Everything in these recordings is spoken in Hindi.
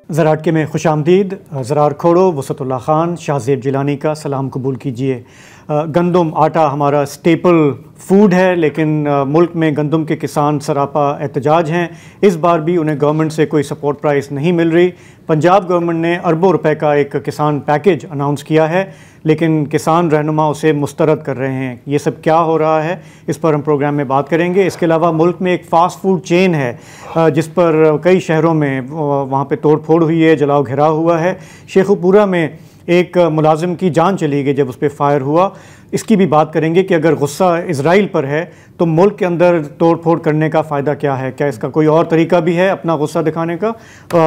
ज़राअत के में खुशामदीद। ज़रार खोड़ो वसतुल्ला ख़ान शाहज़ेब जिलानी का सलाम कबूल कीजिए। गंदम आटा हमारा स्टेपल फूड है, लेकिन मुल्क में गंदम के किसान सरापा एहतजाज हैं। इस बार भी उन्हें गवर्नमेंट से कोई सपोर्ट प्राइस नहीं मिल रही। पंजाब गवर्नमेंट ने अरबों रुपए का एक किसान पैकेज अनाउंस किया है, लेकिन किसान रहनुमा उसे मुस्तरद कर रहे हैं। ये सब क्या हो रहा है, इस पर हम प्रोग्राम में बात करेंगे। इसके अलावा मुल्क में एक फ़ास्ट फूड चेन है जिस पर कई शहरों में वहाँ पे तोड़ फोड़ हुई है, जलाओ घिराव हुआ है। शेखुपुरा में एक मुलाजिम की जान चली गई जब उस पर फायर हुआ। इसकी भी बात करेंगे कि अगर गुस्सा इजराइल पर है तो मुल्क के अंदर तोड़ फोड़ करने का फ़ायदा क्या है, क्या इसका कोई और तरीका भी है अपना गुस्सा दिखाने का,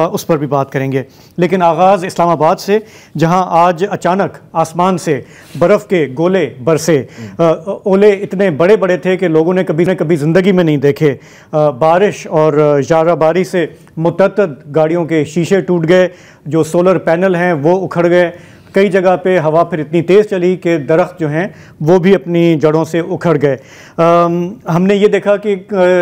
उस पर भी बात करेंगे। लेकिन आगाज़ इस्लामाबाद से, जहां आज अचानक आसमान से बर्फ़ के गोले बरसे। ओले इतने बड़े बड़े थे कि लोगों ने कभी ज़िंदगी में नहीं देखे। बारिश और ज़ाराबारी से मुतअद्दिद गाड़ियों के शीशे टूट गए, जो सोलर पैनल हैं वो उखड़ गए। कई जगह पे हवा फिर इतनी तेज़ चली कि दरख्त जो हैं वो भी अपनी जड़ों से उखड़ गए। हमने ये देखा कि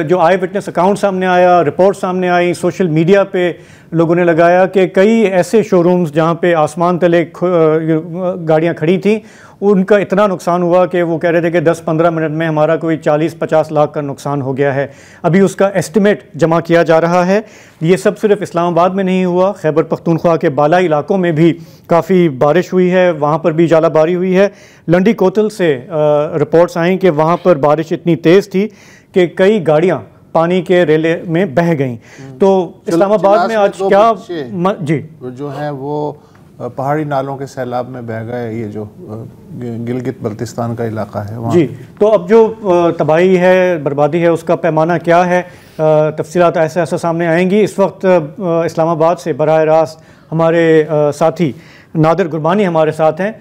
जो आई विटनेस अकाउंट सामने आया, रिपोर्ट सामने आई, सोशल मीडिया पे लोगों ने लगाया कि कई ऐसे शोरूम्स जहाँ पे आसमान तले गाड़ियाँ खड़ी थीं, उनका इतना नुकसान हुआ कि वो कह रहे थे कि 10-15 मिनट में हमारा कोई 40-50 लाख का नुकसान हो गया है। अभी उसका एस्टिमेट जमा किया जा रहा है। ये सब सिर्फ इस्लामाबाद में नहीं हुआ, खैबर पख्तूनख्वा के बालाई इलाकों में भी काफ़ी बारिश हुई है, वहाँ पर भी जालाबारी हुई है। लंडी कोतल से रिपोर्ट्स आई कि वहाँ पर बारिश इतनी तेज़ थी कि कई गाड़ियाँ पानी के रेले में बह गईं। तो इस्लामाबाद में आज क्या जी जो है वो पहाड़ी नालों के सैलाब में बह गए, ये जो गिलगित बल्तिस्तान का इलाका है वहाँ। जी, तो अब जो तबाही है, बर्बादी है, उसका पैमाना क्या है, तफसीलात ऐसे ऐसे सामने आएंगी। इस वक्त इस्लामाबाद से बराह रास्त हमारे साथी नादिर गुरबानी हमारे साथ हैं।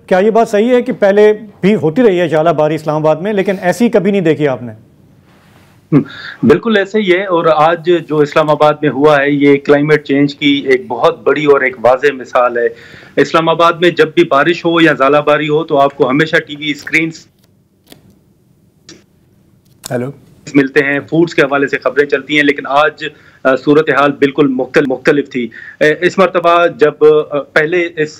क्या ये बात सही है कि पहले भी होती रही है जालाबारी इस्लामाबाद में, लेकिन ऐसी कभी नहीं देखी आपने? बिल्कुल ऐसे ही है, और आज जो इस्लामाबाद में हुआ है ये क्लाइमेट चेंज की एक बहुत बड़ी और एक वाज़ेह मिसाल है। इस्लामाबाद में जब भी बारिश हो या ज़ालाबारी हो तो आपको हमेशा टीवी स्क्रीन मिलते हैं, फूड्स के हवाले से खबरें चलती हैं, लेकिन आज सूरत हाल बिल्कुल मुख्तलिफ थी। इस मरतबा जब पहले इस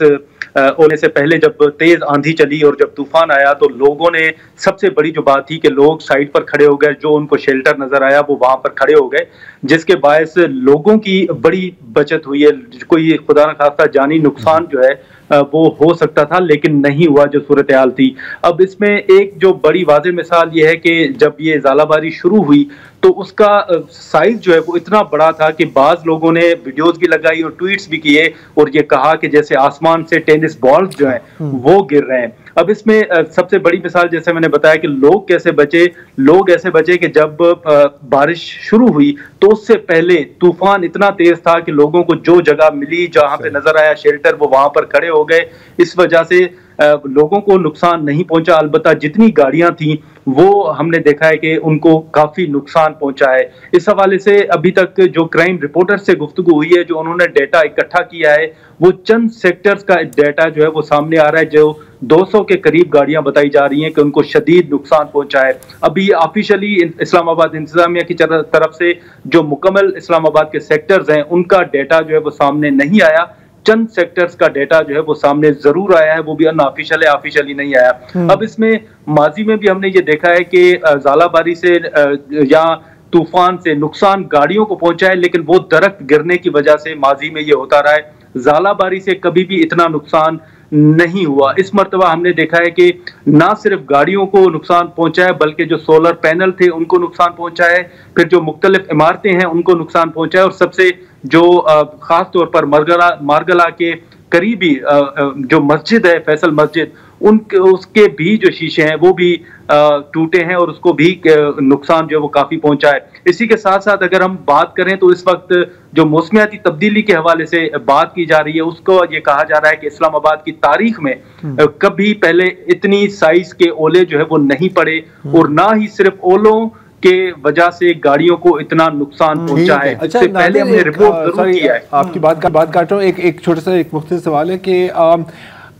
होने से पहले जब तेज आंधी चली और जब तूफान आया तो लोगों ने, सबसे बड़ी जो बात थी कि लोग साइड पर खड़े हो गए, जो उनको शेल्टर नजर आया वो वहां पर खड़े हो गए, जिसके बायस लोगों की बड़ी बचत हुई है। कोई खुदा न खास्ता जानी नुकसान जो है वो हो सकता था, लेकिन नहीं हुआ जो सूरत हाल थी। अब इसमें एक जो बड़ी वाज़ेह मिसाल ये है कि जब ये ज़ालाबारी शुरू हुई तो उसका साइज जो है वो इतना बड़ा था कि बाज़ लोगों ने वीडियोस भी लगाई और ट्वीट्स भी किए और ये कहा कि जैसे आसमान से टेनिस बॉल्स जो हैं वो गिर रहे हैं। अब इसमें सबसे बड़ी मिसाल, जैसे मैंने बताया कि लोग कैसे बचे, लोग ऐसे बचे कि जब बारिश शुरू हुई तो उससे पहले तूफान इतना तेज था कि लोगों को जो जगह मिली, जहां पे नजर आया शेल्टर, वो वहां पर खड़े हो गए। इस वजह से लोगों को नुकसान नहीं पहुंचा, अलबत्ता जितनी गाड़ियां थी वो हमने देखा है कि उनको काफी नुकसान पहुंचा है। इस हवाले से अभी तक जो क्राइम रिपोर्टर से गुफ्तगू हुई है, जो उन्होंने डेटा इकट्ठा किया है, वो चंद सेक्टर्स का डेटा जो है वो सामने आ रहा है। जो 200 के करीब गाड़ियां बताई जा रही हैं कि उनको शदीद नुकसान पहुंचा है। अभी ऑफिशियली इस्लामाबाद इंतजामिया की तरफ से जो मुकम्मल इस्लामाबाद के सेक्टर्स हैं उनका डेटा जो है वो सामने नहीं आया। चंद सेक्टर्स का डेटा जो है वो सामने जरूर आया है, वो भी अनऑफिशियल है, ऑफिशियली नहीं आया। अब इसमें माजी में भी हमने ये देखा है कि ज़ालाबारी से या तूफान से नुकसान गाड़ियों को पहुंचा है, लेकिन वो दरख्त गिरने की वजह से माजी में ये होता रहा है। ज़ालाबारी से कभी भी इतना नुकसान नहीं हुआ। इस मर्तबा हमने देखा है कि ना सिर्फ गाड़ियों को नुकसान पहुंचा है, बल्कि जो सोलर पैनल थे उनको नुकसान पहुंचा है, फिर जो मुख्तलिफ इमारतें हैं उनको नुकसान पहुंचा है, और सबसे जो खास तौर पर मारगला के करीबी जो मस्जिद है, फैसल मस्जिद, उनके उसके भी जो शीशे हैं वो भी टूटे हैं और उसको भी नुकसान जो है वो काफी पहुंचा है। इसी के साथ साथ अगर हम बात करें तो इस वक्त जो मौसमियाती तब्दीली के हवाले से बात की जा रही है, उसको ये कहा जा रहा है कि इस्लामाबाद की तारीख में कभी पहले इतनी साइज के ओले जो है वो नहीं पड़े, और ना ही सिर्फ ओलों के वजह से गाड़ियों को इतना नुकसान पहुंचा है। अच्छा, पहले हमने रिपोर्ट जरूर किया है। आपकी बात काट रहा हूँ, एक छोटा सा एक मुख्तसर सवाल है कि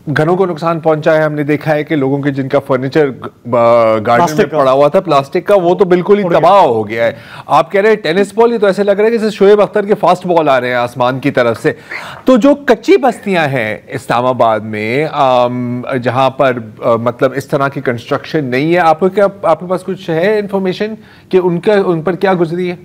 घरों को नुकसान पहुंचा है। हमने देखा है कि लोगों के जिनका फर्नीचर गार्डन में पड़ा हुआ था प्लास्टिक का, वो तो बिल्कुल ही तबाह हो गया है। आप कह रहे हैं टेनिस बॉल, ये तो ऐसे लग रहा है कि जैसे शोएब अख्तर के फास्ट बॉल आ रहे हैं आसमान की तरफ से। तो जो कच्ची बस्तियां हैं इस्लामाबाद में, जहां पर मतलब इस तरह की कंस्ट्रक्शन नहीं है, आपके पास कुछ है इंफॉर्मेशन कि उन पर क्या गुजरी है?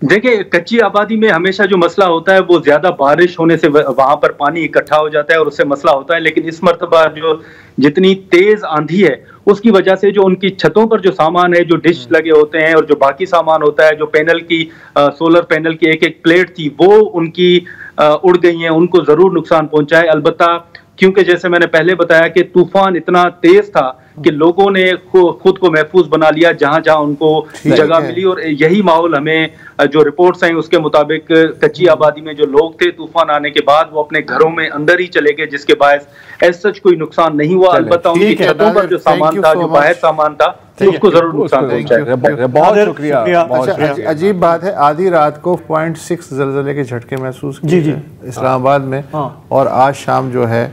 देखिए, कच्ची आबादी में हमेशा जो मसला होता है वो ज्यादा बारिश होने से वहां पर पानी इकट्ठा हो जाता है और उससे मसला होता है। लेकिन इस मर्तबा जो जितनी तेज आंधी है उसकी वजह से जो उनकी छतों पर जो सामान है, जो डिश लगे होते हैं और जो बाकी सामान होता है, जो पैनल की सोलर पैनल की एक एक प्लेट थी वो उनकी उड़ गई हैं, उनको जरूर नुकसान पहुंचा है। अलबत्ता क्योंकि जैसे मैंने पहले बताया कि तूफान इतना तेज था कि लोगों ने खुद को महफूज बना लिया जहां जहां उनको जगह मिली। और यही माहौल हमें जो रिपोर्ट्स हैं उसके मुताबिक कच्ची आबादी में जो लोग थे तूफान आने के बाद वो अपने घरों में अंदर ही चले गए, जिसके बायस ऐसा कोई नुकसान नहीं हुआ। अलबत्ता उनकी छतों पर जो सामान था, जो बाहर सामान था, उसको जरूर नुकसान पहुंचा। बहुत शुक्रिया। अजीब बात है, आधी रात को 0.6 ज़लज़ले के झटके महसूस किए इस्लामाबाद में, और आज शाम जो है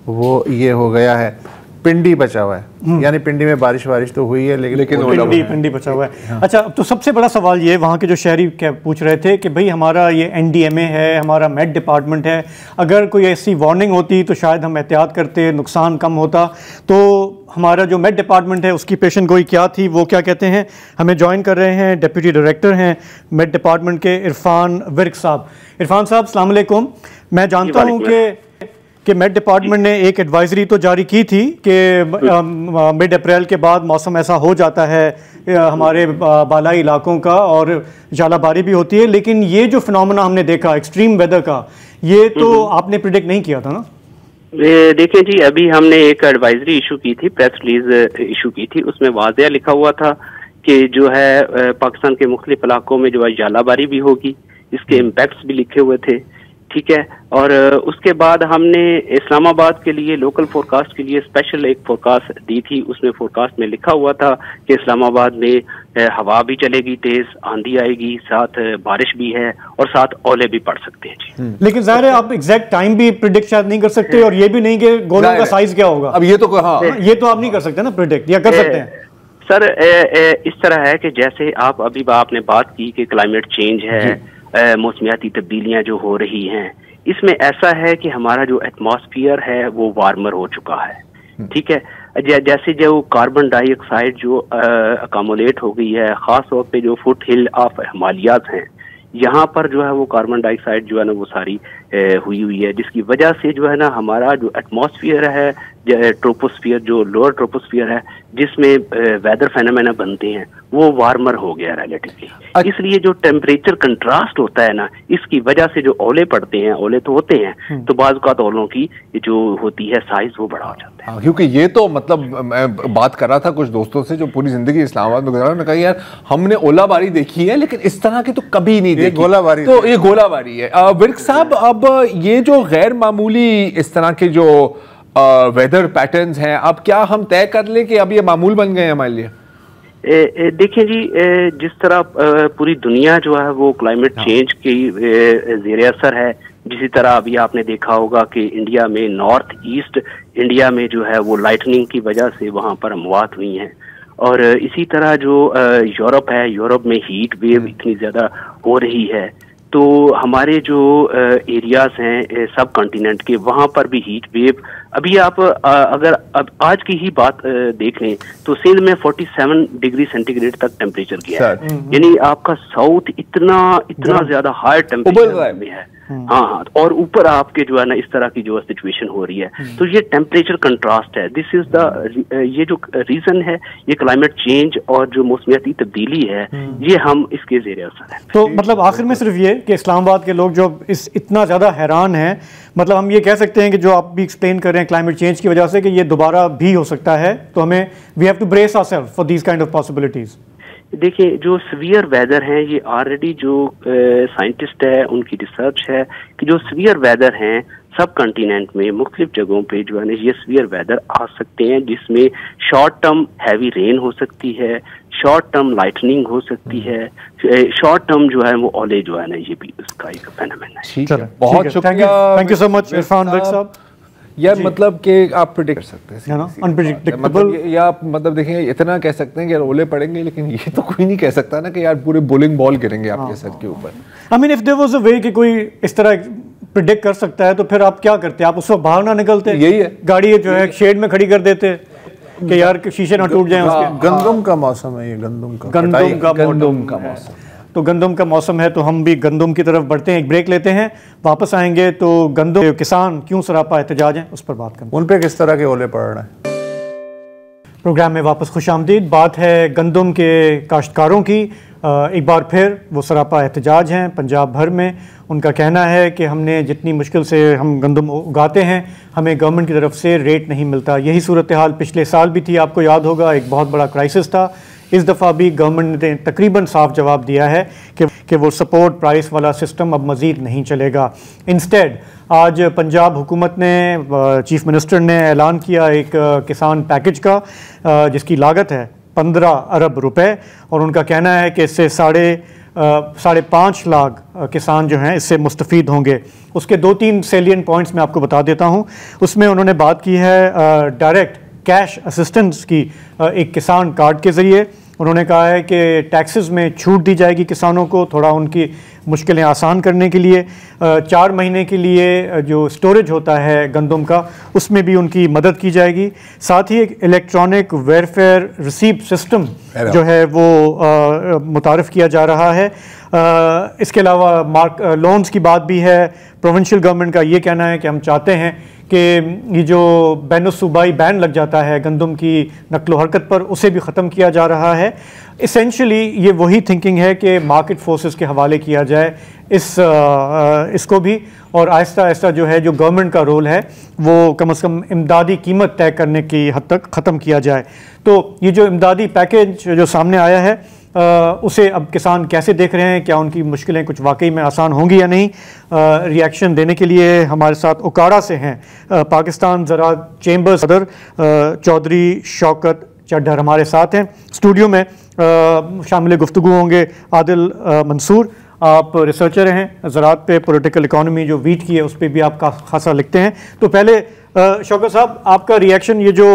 वो ये हो गया है। पिंडी बचा हुआ है, यानी पिंडी में बारिश तो हुई है लेकिन पिंडी बचा हुआ है। अच्छा, तो सबसे बड़ा सवाल ये वहाँ के जो शहरी क्या पूछ रहे थे कि भाई हमारा ये NDMA है, हमारा मेट डिपार्टमेंट है, अगर कोई ऐसी वार्निंग होती तो शायद हम एहतियात करते, नुकसान कम होता। तो हमारा जो मेट डिपार्टमेंट है उसकी पेशन गोई क्या थी, वो क्या कहते हैं। हमें ज्वाइन कर रहे हैं डिप्टी डायरेक्टर हैं मेट डिपार्टमेंट के इरफान विर्क साहब। इरफान साहब, अस्सलाम वालेकुम। मैं जानता हूँ कि मेट डिपार्टमेंट ने एक एडवाइजरी तो जारी की थी कि मिड अप्रैल के बाद मौसम ऐसा हो जाता है हमारे बालाई इलाकों का और जालाबारी भी होती है, लेकिन ये जो फिनोमेना हमने देखा एक्सट्रीम वेदर का, ये तो आपने प्रिडिक्ट नहीं किया था ना? देखिए जी, अभी हमने एक एडवाइजरी इशू की थी, प्रेस रिलीज इशू की थी। उसमें वाज़ेह लिखा हुआ था कि जो है पाकिस्तान के मुख्तलिफ इलाकों में जो है जालाबारी भी होगी, इसके इम्पैक्ट्स भी लिखे हुए थे, ठीक है। और उसके बाद हमने इस्लामाबाद के लिए लोकल फोरकास्ट के लिए स्पेशल एक फोरकास्ट दी थी। उसमें फोरकास्ट में लिखा हुआ था कि इस्लामाबाद में हवा भी चलेगी, तेज आंधी आएगी, साथ बारिश भी है और साथ ओले भी पड़ सकते हैं जी। लेकिन ज़ाहिर है आप एग्जैक्ट टाइम भी प्रिडिक्ट शायद नहीं कर सकते, और ये भी नहीं कि गोलों का साइज क्या होगा। अब ये तो ये तो आप नहीं कर सकते ना प्रिडिक्ट, या कर सकते हैं? सर, इस तरह है कि जैसे आपने बात की कि क्लाइमेट चेंज है, मौसमियाती तब्दीलियां जो हो रही हैं, इसमें ऐसा है कि हमारा जो एटमॉस्फेयर है वो वार्मर हो चुका है, ठीक है। जैसे जो कार्बन डाइऑक्साइड जो अकामुलेट हो गई है, खास तौर पे जो फुट हिल ऑफ हिमालयाज हैं, यहाँ पर जो है वो कार्बन डाइऑक्साइड जो है ना वो सारी हुई है, जिसकी वजह से जो है ना हमारा जो एटमॉस्फेयर है, ट्रोपोस्फियर जो लोअर ट्रोपोस्फियर है, जिसमें वेदर फेनोमेना बनते हैं, वो वार्मर हो गया रिलेटिवली। इसलिए जो टेम्परेचर कंट्रास्ट होता है ना, इसकी वजह से जो ओले पड़ते हैं, ओले तो होते हैं, तो बाज़ औक़ात ओलों की जो होती है साइज वो बड़ा हो जाता है। क्योंकि ये तो मतलब मैं बात कर रहा था कुछ दोस्तों से जो पूरी जिंदगी इस्लामाबाद में गुजारा, उन्होंने कहा यार हमने ओलाबारी देखी है लेकिन इस तरह की तो कभी नहीं देखी। गोलाबारी, तो ये गोलाबारी है। विर्क साहब, अब ये जो गैर मामूली इस तरह के जो वेदर पैटर्न्स हैं, अब क्या हम तय कर लें कि अब ये मामूल बन गए हैं हमारे लिए? देखिए जी, जिस तरह पूरी दुनिया जो है वो क्लाइमेट चेंज की ज़ेर असर है, जिसी तरह अभी आपने देखा होगा कि इंडिया में नॉर्थ ईस्ट इंडिया में जो है वो लाइटनिंग की वजह से वहाँ पर अमवात हुई हैं, और इसी तरह जो यूरोप है, यूरोप में हीट वेव इतनी ज़्यादा हो रही है, तो हमारे जो एरियाज हैं सब कॉन्टिनेंट के, वहाँ पर भी हीट वेव। अभी आप अगर अब आज की ही बात देख लें तो सिंध में 47 डिग्री सेंटीग्रेड तक टेम्परेचर गया है, यानी आपका साउथ इतना ज्यादा हाई टेम्परेचर में है। हाँ, और ऊपर आपके जो है ना इस तरह की जो सिचुएशन हो रही है, तो ये टेम्परेचर कंट्रास्ट है। दिस इज द ये जो रीजन है, ये क्लाइमेट चेंज और जो मौसमियाती तब्दीली है, ये हम इसके ज़ेरे असर है। तो मतलब आखिर में सिर्फ ये कि इस्लामाबाद के लोग जो इतना ज़्यादा हैरान हैं, मतलब हम ये कह सकते हैं कि जो आप भी एक्सप्लेन कर रहे हैं क्लाइमेट चेंज की वजह से कि ये दोबारा भी हो सकता है, तो हमें we have to brace ourselves for these kind of possibilities. देखिए, जो सीवियर वेदर हैं, ये ऑलरेडी जो साइंटिस्ट है उनकी रिसर्च है कि जो सीवियर वेदर हैं सब कॉन्टिनेंट में मुख्तलिफ जगहों पे जो है ना ये सीवियर वेदर आ सकते हैं, जिसमें शॉर्ट टर्म हैवी रेन हो सकती है, शॉर्ट टर्म लाइटनिंग हो सकती है, शॉर्ट टर्म जो है वो ओले जो है ना, ये भी उसका एक फेनोमेना है। बहुत शुक्रिया, thank you so much Irfan Virk साहब। यार मतलब कि आप प्रिडिक्ट कर सकते हैं ना, अनप्रेडिक्टेबल, मतलब या आप मतलब देखें इतना कह सकते हैं कि ओले पड़ेंगे, लेकिन ये तो कोई नहीं कह सकता ना कि यार पूरे बोलिंग बॉल गिरेंगे आपके सर के ऊपर। I mean if there was a way कि कोई इस तरह प्रिडिक्ट कर सकता है तो फिर आप क्या करते? आप उस वक्त बाहर ना निकलते, यही है, गाड़ी जो है शेड में खड़ी कर देते कि यार शीशे ना टूट जाएं उसके। गंदम का मौसम है ये, गंदम का मौसम। तो गंदम का मौसम है तो हम भी गंदम की तरफ बढ़ते हैं, एक ब्रेक लेते हैं, वापस आएंगे तो गंदम किसान क्यों सरापा एहतजाज हैं उस पर बात करें, उन पे किस तरह के ओले पड़ रहे हैं। प्रोग्राम में वापस खुशामदीद। बात है गंदम के काश्तकारों की। एक बार फिर वो सरापा एहतजाज हैं पंजाब भर में। उनका कहना है कि हमने जितनी मुश्किल से हम गंदम उगाते हैं हमें गवर्नमेंट की तरफ से रेट नहीं मिलता। यही सूरत हाल पिछले साल भी थी, आपको याद होगा, एक बहुत बड़ा क्राइसिस था। इस दफ़ा भी गवर्नमेंट ने तकरीबन साफ जवाब दिया है कि वो सपोर्ट प्राइस वाला सिस्टम अब मज़ीद नहीं चलेगा। इंस्टेड आज पंजाब हुकूमत ने, चीफ मिनिस्टर ने ऐलान किया एक किसान पैकेज का जिसकी लागत है 15 अरब रुपए, और उनका कहना है कि इससे 5.5 लाख किसान जो हैं इससे मुस्तफ़ीद होंगे। उसके 2-3 सेलियन पॉइंट्स मैं आपको बता देता हूँ। उसमें उन्होंने बात की है डायरेक्ट कैश असिस्टेंस की, एक किसान कार्ड के ज़रिए। उन्होंने कहा है कि टैक्सेस में छूट दी जाएगी किसानों को, थोड़ा उनकी मुश्किलें आसान करने के लिए। 4 महीने के लिए जो स्टोरेज होता है गंदम का उसमें भी उनकी मदद की जाएगी। साथ ही एक इलेक्ट्रॉनिक वेलफेयर रिसीप्ट सिस्टम जो है वो मुतारफ़ किया जा रहा है। इसके अलावा लोन्स की बात भी है। प्रोविंशियल गवर्नमेंट का ये कहना है कि हम चाहते हैं कि ये जो बैनुसूबाई बैन लग जाता है गंदम की नकलो हरकत पर, उसे भी ख़त्म किया जा रहा है। इसेंशली ये वही थिंकिंग है कि मार्केट फोर्सेस के हवाले किया जाए इसको भी, और आहिस्ता आहिस्ता जो है जो गवर्नमेंट का रोल है वो कम से कम इमदादी कीमत तय करने की हद तक ख़त्म किया जाए। तो ये जो इमदादी पैकेज जो सामने आया है उसे अब किसान कैसे देख रहे हैं, क्या उनकी मुश्किलें कुछ वाकई में आसान होंगी या नहीं? रिएक्शन देने के लिए हमारे साथ उकाड़ा से हैं पाकिस्तान ज़राअत चैम्बर सदर चौधरी शौकत चड्ढर हमारे साथ हैं स्टूडियो में। शामिल गुफ्तगू होंगे आदिल मंसूर, आप रिसर्चर हैं ज़राअत पे, पॉलिटिकल इकोनॉमी जो वीट की है उस पर भी आप खासा लिखते हैं। तो पहले शौकत साहब, आपका रिएक्शन, ये जो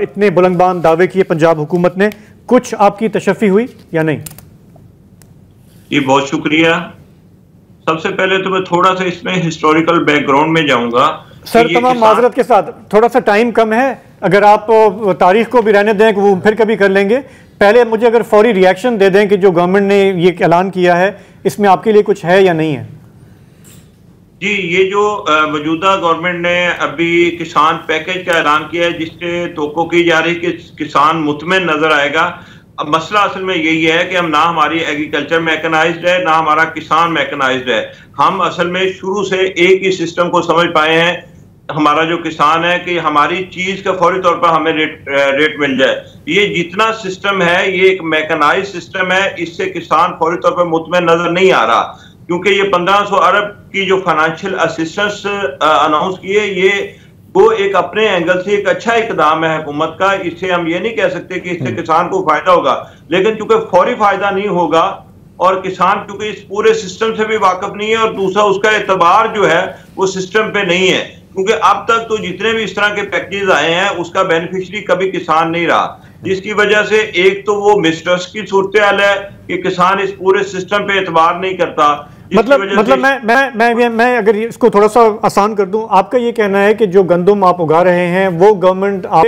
इतने बुलंदबान दावे किए पंजाब हुकूमत ने, कुछ आपकी तशफ़ी हुई या नहीं? जी बहुत शुक्रिया। सबसे पहले तो मैं थोड़ा सा इसमें हिस्टोरिकल बैकग्राउंड में जाऊंगा। सर तमाम माजरत के साथ, थोड़ा सा टाइम कम है, अगर आप तारीख को भी रहने दें वो फिर कभी कर लेंगे। पहले मुझे अगर फौरी रिएक्शन दे दें कि जो गवर्नमेंट ने ये ऐलान किया है इसमें आपके लिए कुछ है या नहीं है? जी, ये जो मौजूदा गवर्नमेंट ने अभी किसान पैकेज का ऐलान किया है जिससे तवक्को की जा रही कि किसान मुतमईन नजर आएगा। अब मसला असल में यही है कि हम ना हमारी एग्रीकल्चर मैकेनाइज्ड है, ना हमारा किसान मैकेनाइज्ड है। हम असल में शुरू से एक ही सिस्टम को समझ पाए हैं, हमारा जो किसान है, कि हमारी चीज का फौरी तौर पर हमें रेट मिल जाए। ये जितना सिस्टम है ये एक मैकेनाइज्ड सिस्टम है, इससे किसान फौरी तौर पर मुतमईन नजर नहीं आ रहा, क्योंकि ये 1500 अरब की जो फाइनेंशियल असिस्टेंस अनाउंस किए, ये वो एक अपने एंगल से एक अच्छा इकदाम है हुकूमत का। इससे हम ये नहीं कह सकते कि इससे किसान को फायदा होगा, लेकिन चूंकि फौरी फायदा नहीं होगा और किसान क्योंकि इस पूरे सिस्टम से भी वाकिफ नहीं है, और दूसरा उसका एतबार जो है वो सिस्टम पे नहीं है, क्योंकि अब तक तो जितने भी इस तरह के पैकेजेस आए हैं उसका बेनिफिशियरी कभी किसान नहीं रहा, जिसकी वजह से एक तो वो मिसट्रस्ट की सूरत हाल है कि किसान इस पूरे सिस्टम पे एतबार नहीं करता। मतलब मैं अगर इसको थोड़ा सा आसान कर दूं, आपका ये कहना है कि जो गंदम आप उगा रहे हैं वो गवर्नमेंट आप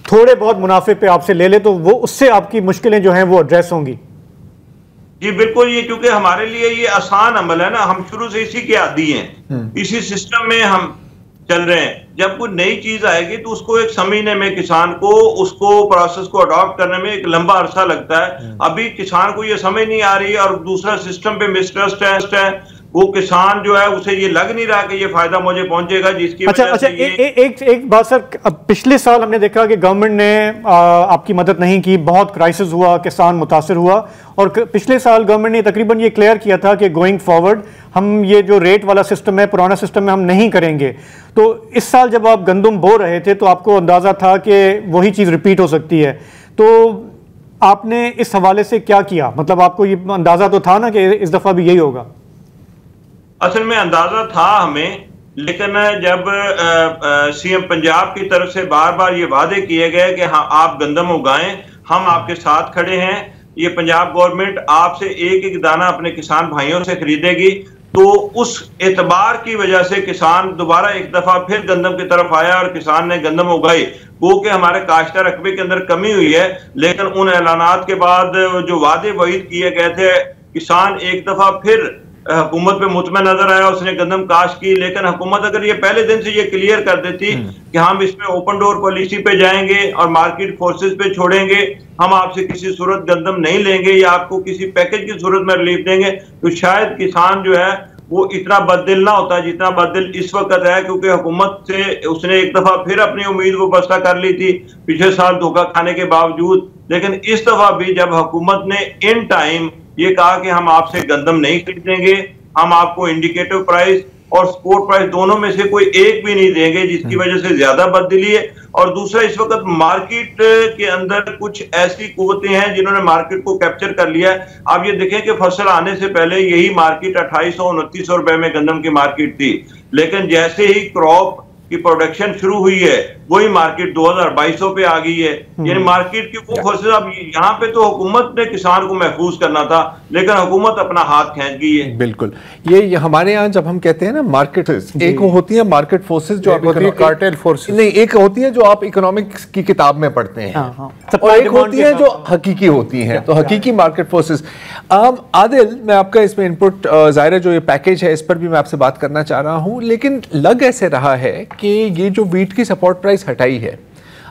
थोड़े बहुत मुनाफे पे आपसे ले ले तो वो उससे आपकी मुश्किलें जो हैं वो एड्रेस होंगी? जी बिल्कुल, ये क्योंकि हमारे लिए ये आसान अमल है ना, हम शुरू से इसी के आदी हैं, इसी सिस्टम में हम चल रहे हैं। जब कोई नई चीज आएगी तो उसको एक समझने में किसान को उसको प्रोसेस को अडॉप्ट करने में एक लंबा अरसा लगता है। अभी किसान को ये समझ नहीं आ रही है और दूसरा सिस्टम पे मिसट्रस्ट है, वो किसान जो है उसे ये लग नहीं रहा कि ये फायदा मुझे पहुंचेगा, जिसकी वजह से एक बात सर, पिछले साल हमने देखा कि गवर्नमेंट ने आपकी मदद नहीं की, बहुत क्राइसिस हुआ, किसान मुतासिर हुआ, और पिछले साल गवर्नमेंट ने तकरीबन ये क्लियर किया था कि गोइंग फॉरवर्ड हम ये जो रेट वाला सिस्टम है, पुराना सिस्टम है, हम नहीं करेंगे। तो इस साल जब आप गंदम बो रहे थे तो आपको अंदाजा था कि वही चीज़ रिपीट हो सकती है, तो आपने इस हवाले से क्या किया? मतलब आपको ये अंदाजा तो था ना कि इस दफ़ा भी यही होगा? असल में अंदाजा था हमें, लेकिन जब सीएम पंजाब की तरफ से बार बार ये वादे किए गए कि हाँ आप गंदम उगाएं, हम आपके साथ खड़े हैं, ये पंजाब गवर्नमेंट आपसे एक एक दाना अपने किसान भाइयों से खरीदेगी, तो उस एतबार की वजह से किसान दोबारा एक दफा फिर गंदम की तरफ आया और किसान ने गंदम उगाई। वो कि हमारे काश्ता रकबे के अंदर कमी हुई है, लेकिन उन ऐलानात के बाद जो वादे वहीद किए गए थे, किसान एक दफा फिर हुकूमत पे मुतमईन नजर आया, उसने गंदम काश की। लेकिन हुकूमत अगर ये पहले दिन से ये क्लियर कर देती कि हम इसमें ओपन डोर पॉलिसी पे जाएंगे और मार्केट फोर्सेस पे छोड़ेंगे, हम आपसे किसी सूरत गंदम नहीं लेंगे या आपको किसी पैकेज की सूरत में रिलीफ देंगे, तो शायद किसान जो है वो इतना बददिल ना होता जितना बददिल इस वक्त है। क्योंकि हुकूमत से उसने एक दफा फिर अपनी उम्मीद वो बस्ता कर ली थी पिछले साल धोखा खाने के बावजूद। लेकिन इस दफा भी जब हुकूमत ने इन टाइम ये कहा कि हम आपसे गंदम नहीं खरीदेंगे, हम आपको इंडिकेटिव प्राइस और स्पोर्ट प्राइस दोनों में से कोई एक भी नहीं देंगे, जिसकी वजह से ज्यादा बददिली है। और दूसरा, इस वक्त मार्केट के अंदर कुछ ऐसी कुव्वतें हैं जिन्होंने मार्केट को कैप्चर कर लिया है। आप ये देखें कि फसल आने से पहले यही मार्केट 2800-2900 रुपए में गंदम की मार्केट थी, लेकिन जैसे ही क्रॉप की प्रोडक्शन शुरू हुई है वही मार्केट 2000-2200 पे आ गई है। यानी मार्केट की वो फोर्सेस, अब यहाँ पे तो हुकूमत ने किसान को महफूज करना था, लेकिन हुकूमत अपना हाथ खींच गई है। बिल्कुल, ये हमारे यहाँ जब हम कहते हैं ना मार्केट, एक होती है मार्केट फोर्सेस जो आप कार्टेल फोर्सेस, नहीं, एक होती है जो आप इकोनॉमिक्स की किताब में पढ़ते हैं, और एक होती है जो हकीकी होती है। तो हकीकी मार्केट फोर्सेस। आदिल, मैं आपका इसमें इनपुट, जाहिर है जो ये पैकेज है इस पर भी मैं आपसे बात करना चाह रहा हूँ, लेकिन लग ऐसे रहा है कि ये जो वीट की सपोर्ट प्राइस हटाई है,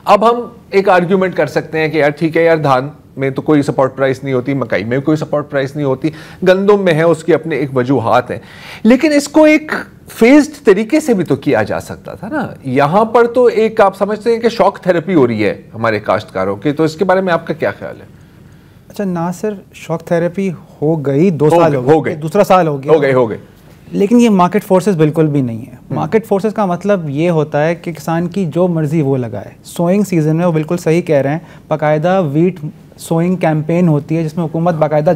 अब हम एक आर्ग्यूमेंट कर सकते हैं कि यार ठीक है यार, धान में तो कोई सपोर्ट प्राइस नहीं होती, मकई में कोई सपोर्ट प्राइस नहीं होती, गंदम में है, उसकी अपने एक वजूहात हैं, लेकिन इसको एक फेज्ड तरीके से भी तो किया जा सकता था ना। यहाँ पर तो एक आप समझते हैं कि शॉक थेरेपी हो रही है हमारे काश्तकारों की, तो इसके बारे में आपका क्या ख्याल है? अच्छा, ना सिर्फ शॉक थेरेपी हो गई, 2 साल हो गए, दूसरा साल हो गए, लेकिन ये मार्केट फोर्सेस बिल्कुल भी नहीं है। मार्केट फोर्सेस का मतलब ये होता है कि किसान की जो मर्जी वो लगाए। सोइंग सीजन में वो बिल्कुल सही कह रहे हैं, बाकायदा वीट सोइंग कैंपेन होती है जिसमें हुकूमत बाकायदा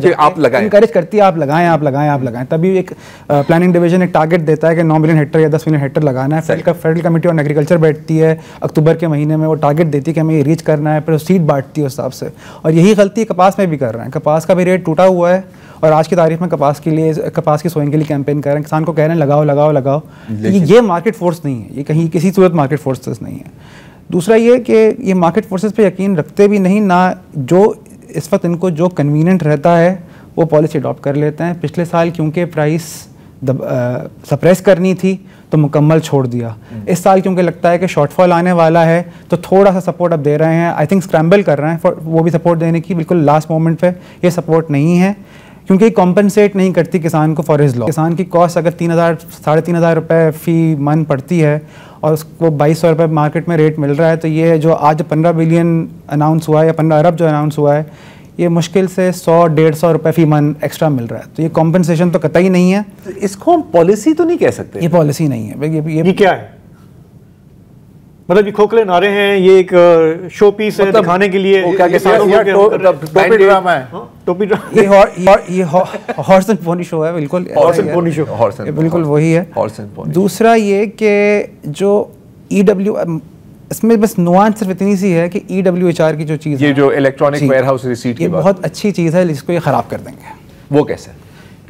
इनकरेज करती है, आप लगाएं, आप लगाएं, आप लगाएं। तभी एक प्लानिंग डिवीजन एक टारगेट देता है कि 9 मिलियन हेक्टर या 10 मिलियन हेक्टर लगाना है। फेडरल कमेटी ऑन एग्रीकल्चर बैठती है अक्टूबर के महीने में, वो टारगेट देती है कि हमें ये रीच करना है, फिर सीड बांटती है उस हिसाब से। और यही गलती कपास में भी कर रहे हैं। कपास का भी रेट टूटा हुआ है और आज की तारीख में कपास की सोइंग के लिए कैंपेन कर रहे हैं, किसान को कह रहे हैं लगाओ लगाओ लगाओ। ये मार्केट फोर्स नहीं है, ये कहीं किसी सूरत मार्केट फोर्सेस नहीं है। दूसरा ये कि ये मार्केट फोर्सेस पे यकीन रखते भी नहीं ना, जो इस वक्त इनको जो कन्वीनियंट रहता है वो पॉलिसी अडॉप्ट कर लेते हैं। पिछले साल क्योंकि प्राइस सप्रेस करनी थी तो मुकम्मल छोड़ दिया। इस साल क्योंकि लगता है कि शॉर्टफॉल आने वाला है तो थोड़ा सा सपोर्ट अब दे रहे हैं। आई थिंक स्क्रैम्बल कर रहे हैं वो भी सपोर्ट देने की, बिल्कुल लास्ट मोमेंट पे ये सपोर्ट नहीं है क्योंकि कॉम्पनसेट नहीं करती किसान को फॉर हिज लॉस। किसान की कॉस्ट अगर 3,000-3,500 रुपये फ़ी मन पड़ती है और उसको 2200 रुपये मार्केट में रेट मिल रहा है, तो ये जो आज 15 बिलियन अनाउंस हुआ है या 15 अरब जो अनाउंस हुआ है, ये मुश्किल से 100-150 रुपये फी मन एक्स्ट्रा मिल रहा है। तो ये कॉम्पनसेशन तो कतई नहीं है। तो इसको हम पॉलिसी तो नहीं कह सकते। ये पॉलिसी नहीं है। ये क्या है? मतलब ये खोखले नारे हैं, ये एक शो पीस है दिखाने के लिए, टोपी ड्रामा है, टोपी ड्रामा। ये हॉर्स एंड पोनी शो है, बिल्कुल हॉर्स एंड पोनी शो, बिल्कुल वही है। दूसरा ये कि जो EW, इसमें बस नुआंस सिर्फ इतनी सी है कि EWHR की जो चीज़ ये जो इलेक्ट्रॉनिक वेयरहाउस रिसीट, ये बहुत अच्छी चीज़ है, जिसको ये ख़राब कर देंगे। वो कैसे?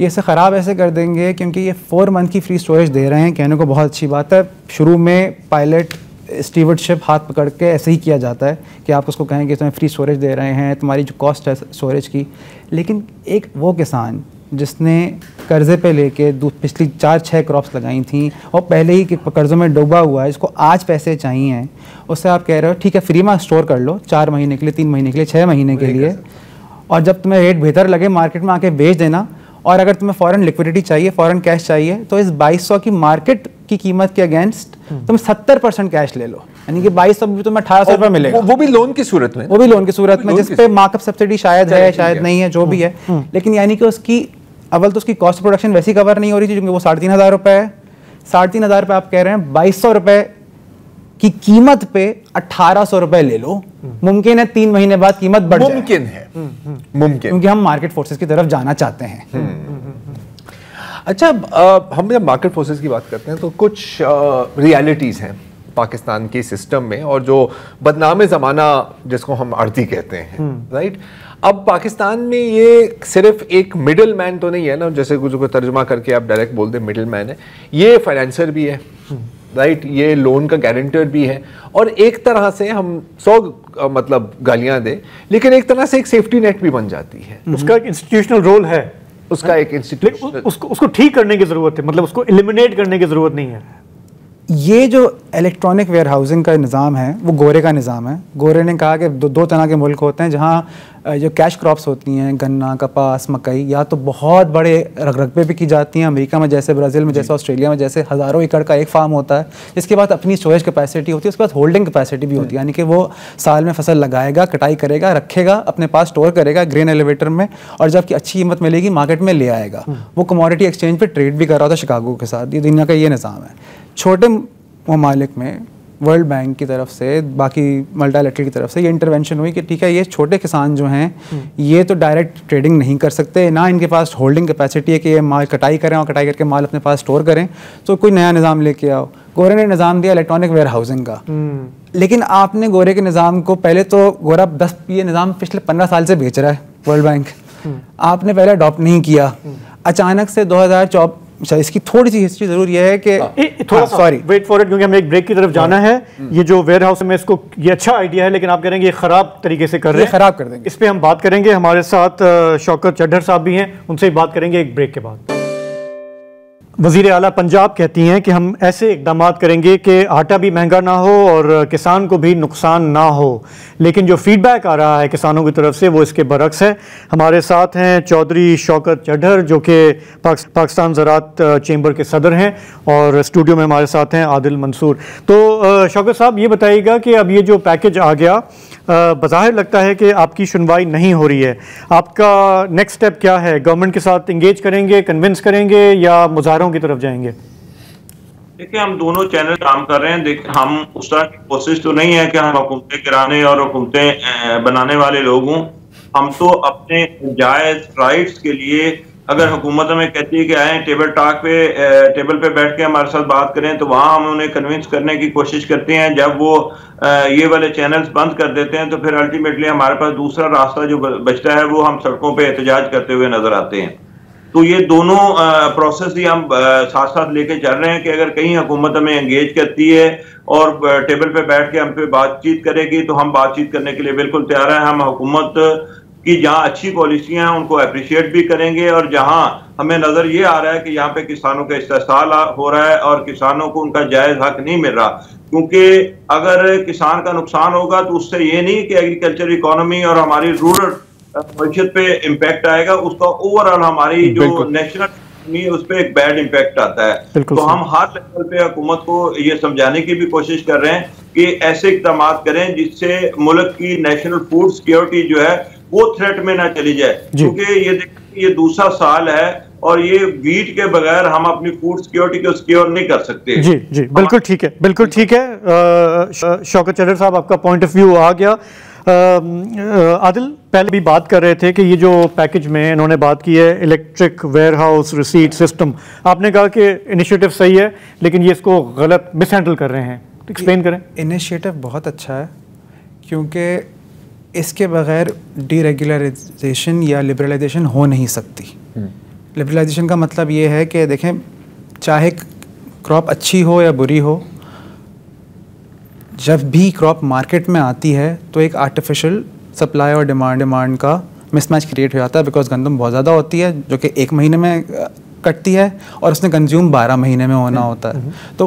ये इसे ख़राब ऐसे कर देंगे क्योंकि ये 4 मंथ की फ्री स्टोरेज दे रहे हैं। कहने को बहुत अच्छी बात है, शुरू में पायलट स्टीवर्डशिप हाथ पकड़ के ऐसे ही किया जाता है कि आप उसको कहें कि तुम्हें फ्री स्टोरेज दे रहे हैं, तुम्हारी जो कॉस्ट है स्टोरेज की। लेकिन एक वो किसान जिसने कर्ज़े पे लेके पिछली 4-6 क्रॉप्स लगाई थी और पहले ही कर्ज़ों में डूबा हुआ है, जिसको आज पैसे चाहिए, उससे आप कह रहे हो ठीक है फ्री में स्टोर कर लो 4 महीने के लिए, 3 महीने के लिए, 6 महीने के लिए, और जब तुम्हें रेट बेहतर लगे मार्केट में आके बेच देना। और अगर तुम्हें फॉरेन लिक्विडिटी चाहिए, फॉरेन कैश चाहिए, तो इस 2200 की मार्केट की कीमत के अगेंस्ट तुम 70% कैश ले लो, यानी कि 2200 भी तुम्हें 1800 रुपये मिलेगा। वो भी लोन की सूरत में, वो भी लोन की सूरत में, जिस पे मार्कअप सब्सिडी शायद है शायद नहीं है, जो भी है। लेकिन यानी कि उसकी अव्वल तो उसकी कॉस्ट प्रोडक्शन वैसी कवर नहीं हो रही थी क्योंकि वो 3,500 रुपये है। 3,500 रुपये आप कह रहे हैं, 2200 रुपये की कीमत पे 1800 रुपये ले लो। मुमकिन है 3 महीने बाद कीमत बढ़ जाए, मुमकिन है, मुमकिन, क्योंकि हम मार्केट फोर्सेस की तरफ जाना चाहते हैं। अच्छा, हम जब मार्केट फोर्सेस की बात करते हैं तो कुछ रियलिटीज़ हैं पाकिस्तान के सिस्टम में, और जो बदनाम ज़माना जिसको हम आड़ती कहते हैं, राइट। अब पाकिस्तान में ये सिर्फ एक मिडिल मैन तो नहीं है ना, जैसे कुछ को तर्जुमा करके आप डायरेक्ट बोल दे मिडिल मैन है, ये फाइनेंसर भी है, राइट, ये लोन का गारंटर भी है, और एक तरह से हम 100 मतलब गालियां दे, लेकिन एक तरह से एक सेफ्टी नेट भी बन जाती है। उसका एक इंस्टीट्यूशनल रोल है, उसका एक इंस्टीट्यूशन, उसको ठीक करने की जरूरत है, मतलब उसको एलिमिनेट करने की जरूरत नहीं है। ये जो इलेक्ट्रॉनिक वेयर हाउसिंग का निज़ाम है वो गोरे का निज़ाम है। गोरे ने कहा कि दो तरह के मुल्क होते हैं जहाँ जो कैश क्रॉप्स होती हैं, गन्ना, कपास, मकई, या तो बहुत बड़े रकबे पे की जाती हैं, अमेरिका में जैसे, ब्राज़ील में जैसे, ऑस्ट्रेलिया में जैसे हज़ारों एकड़ का एक फार्म होता है, जिसके बाद अपनी स्टोरेज कैपेसिटी होती है, उसके बाद होल्डिंग कैपेसिटी भी होती है, यानी कि वो साल में फसल लगाएगा, कटाई करेगा, रखेगा, अपने पास स्टोर करेगा ग्रेन एलिवेटर में, और जबकि अच्छी कीमत मिलेगी मार्केट में ले आएगा। वो कमोडिटी एक्सचेंज पर ट्रेड भी कर रहा था शिकागो के साथ। ये दुनिया का ये निज़ाम है। छोटे ममालिक में वर्ल्ड बैंक की तरफ से, बाकी मल्टीलैटरल की तरफ से ये इंटरवेंशन हुई कि ठीक है, ये छोटे किसान जो हैं ये तो डायरेक्ट ट्रेडिंग नहीं कर सकते, ना इनके पास होल्डिंग कैपेसिटी है कि ये माल कटाई करें और कटाई करके माल अपने पास स्टोर करें, तो कोई नया निज़ाम लेके आओ। गोरे ने निज़ाम दिया इलेक्ट्रॉनिक वेयर हाउसिंग का, लेकिन आपने गोरे के निज़ाम को, पहले तो गोरा ये निज़ाम पिछले 15 साल से बेच रहा है वर्ल्ड बैंक, आपने पहले अडॉप्ट नहीं किया, अचानक से 2024। अच्छा, इसकी थोड़ी सी हिस्ट्री जरूर ये है कि सॉरी वेट फॉर इट, क्योंकि हमें एक ब्रेक की तरफ जाना है। ये जो वेयर हाउस में इसको, ये अच्छा आइडिया है, लेकिन आप कह रहे हैं ये खराब तरीके से कर रहे हैं, खराब कर देंगे। इस पे हम बात करेंगे। हमारे साथ शौकत चड्ढर साहब भी हैं, उनसे बात करेंगे एक ब्रेक के बाद। वज़ीर आला पंजाब कहती हैं कि हम ऐसे इक़दाम करेंगे कि आटा भी महंगा ना हो और किसान को भी नुकसान ना हो, लेकिन जो फीडबैक आ रहा है किसानों की तरफ से वो इसके बरक्स है। हमारे साथ हैं चौधरी शौकत चड्ढर जो कि पाकिस्तान ज़राअत चैम्बर के सदर हैं, और स्टूडियो में हमारे साथ हैं आदिल मंसूर। तो शौकत साहब, ये बताइएगा कि अब ये जो पैकेज आ गया, बज़ाहिर लगता है कि आपकी सुनवाई नहीं हो रही है, आपका नेक्स्ट स्टेप क्या है? गवर्नमेंट के साथ इंगेज करेंगे, कन्विंस करेंगे, या मुज़ाहरों की तरफ जाएंगे? देखिए, हम दोनों चैनल काम कर रहे हैं। देखिए, हम उस तरह की कोशिश तो नहीं है कि हम हुकूमतें गिराने और हुकूमतें बनाने वाले लोग हों। हम तो अपने जायज़ राइट्स के लिए, अगर हुकूमत हमें कहती है कि आए टेबल पे बैठ के हमारे साथ बात करें, तो वहाँ हम उन्हें कन्विंस करने की कोशिश करते हैं। जब वो ये वाले चैनल्स बंद कर देते हैं तो फिर अल्टीमेटली हमारे पास दूसरा रास्ता जो बचता है वो हम सड़कों पे एहतजाज करते हुए नजर आते हैं। तो ये दोनों प्रोसेस ही हम साथ साथ लेके चल रहे हैं कि अगर कहीं हुकूमत हमें एंगेज करती है और टेबल पे बैठ के हम पे बातचीत करेगी तो हम बातचीत करने के लिए बिल्कुल तैयार हैं। हम हुकूमत कि जहाँ अच्छी पॉलिसियां हैं उनको अप्रिशिएट भी करेंगे, और जहाँ हमें नजर ये आ रहा है कि यहाँ पे किसानों का इस्तेहसाल हो रहा है और किसानों को उनका जायज हक नहीं मिल रहा, क्योंकि अगर किसान का नुकसान होगा तो उससे ये नहीं कि एग्रीकल्चर इकोनॉमी और हमारी रूरल मईशत पे इम्पैक्ट आएगा, उसका ओवरऑल हमारी जो नेशनल उस पर एक बैड इम्पैक्ट आता है। तो हम हर लेवल पे हुकूमत को ये समझाने की भी कोशिश कर रहे हैं कि ऐसे इक़दाम करें जिससे मुल्क की नेशनल फूड सिक्योरिटी जो है वो थ्रेट में ना चली जाए, क्योंकि ये दूसरा साल है और ये वीट के बगैर हम अपनी फूड सिक्योरिटी को सिक्योर नहीं कर सकते। जी जी, बिल्कुल ठीक है, बिल्कुल ठीक है। शौकत चड्ढर साहब, आपका पॉइंट ऑफ व्यू आ गया। आदिल पहले भी बात कर रहे थे कि ये जो पैकेज में इन्होंने बात की है electric warehouse receipt system, आपने कहा कि इनिशिएटिव सही है लेकिन ये इसको गलत मिसहैंडल कर रहे हैं, तो एक्सप्लेन करें। इनिशिएटिव बहुत अच्छा है क्योंकि इसके बगैर डीरेगुलराइजेशन या लिबरलाइजेशन हो नहीं सकती। लिबरलाइजेशन का मतलब ये है कि देखें, चाहे क्रॉप अच्छी हो या बुरी हो, जब भी क्रॉप मार्केट में आती है तो एक आर्टिफिशियल सप्लाई और डिमांड का मिसमैच क्रिएट हो जाता है, बिकॉज गंदम बहुत ज़्यादा होती है जो कि 1 महीने में कटती है और उसने कंज्यूम 12 महीने में होना होता है। तो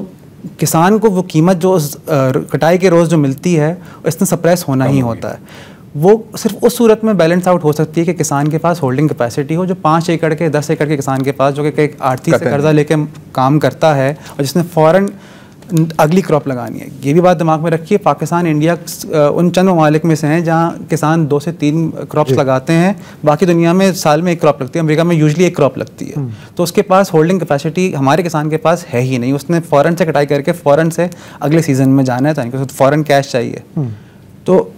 किसान को वो कीमत जो कटाई के रोज़ जो मिलती है इसमें सप्रेस होना ही होता है। वो सिर्फ उस सूरत में बैलेंस आउट हो सकती है कि किसान के पास होल्डिंग कैपेसिटी हो, जो 5 एकड़ के 10 एकड़ के किसान के पास, जो कि एक आढ़ती से कर्जा लेके काम करता है और जिसने फ़ौरन अगली क्रॉप लगानी है। ये भी बात दिमाग में रखिए, पाकिस्तान इंडिया उन चंद ममालिक में से हैं जहाँ किसान 2 से 3 क्रॉप्स लगाते हैं, बाकी दुनिया में साल में 1 क्रॉप लगती है, अमेरिका में यूजली 1 क्रॉप लगती है। तो उसके पास होल्डिंग कैपेसिटी हमारे किसान के पास है ही नहीं। उसने फ़ौरन से कटाई करके फ़ौरन से अगले सीज़न में जाना है, तो फ़ौरन कैश चाहिए। तो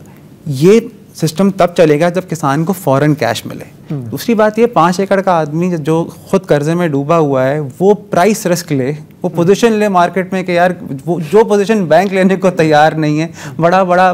ये सिस्टम तब चलेगा जब किसान को फौरन कैश मिले। दूसरी बात ये 5 एकड़ का आदमी जो खुद कर्जे में डूबा हुआ है वो प्राइस रिस्क ले, वो पोजीशन ले मार्केट में कि यार वो जो पोजीशन बैंक लेने को तैयार नहीं है, बड़ा बड़ा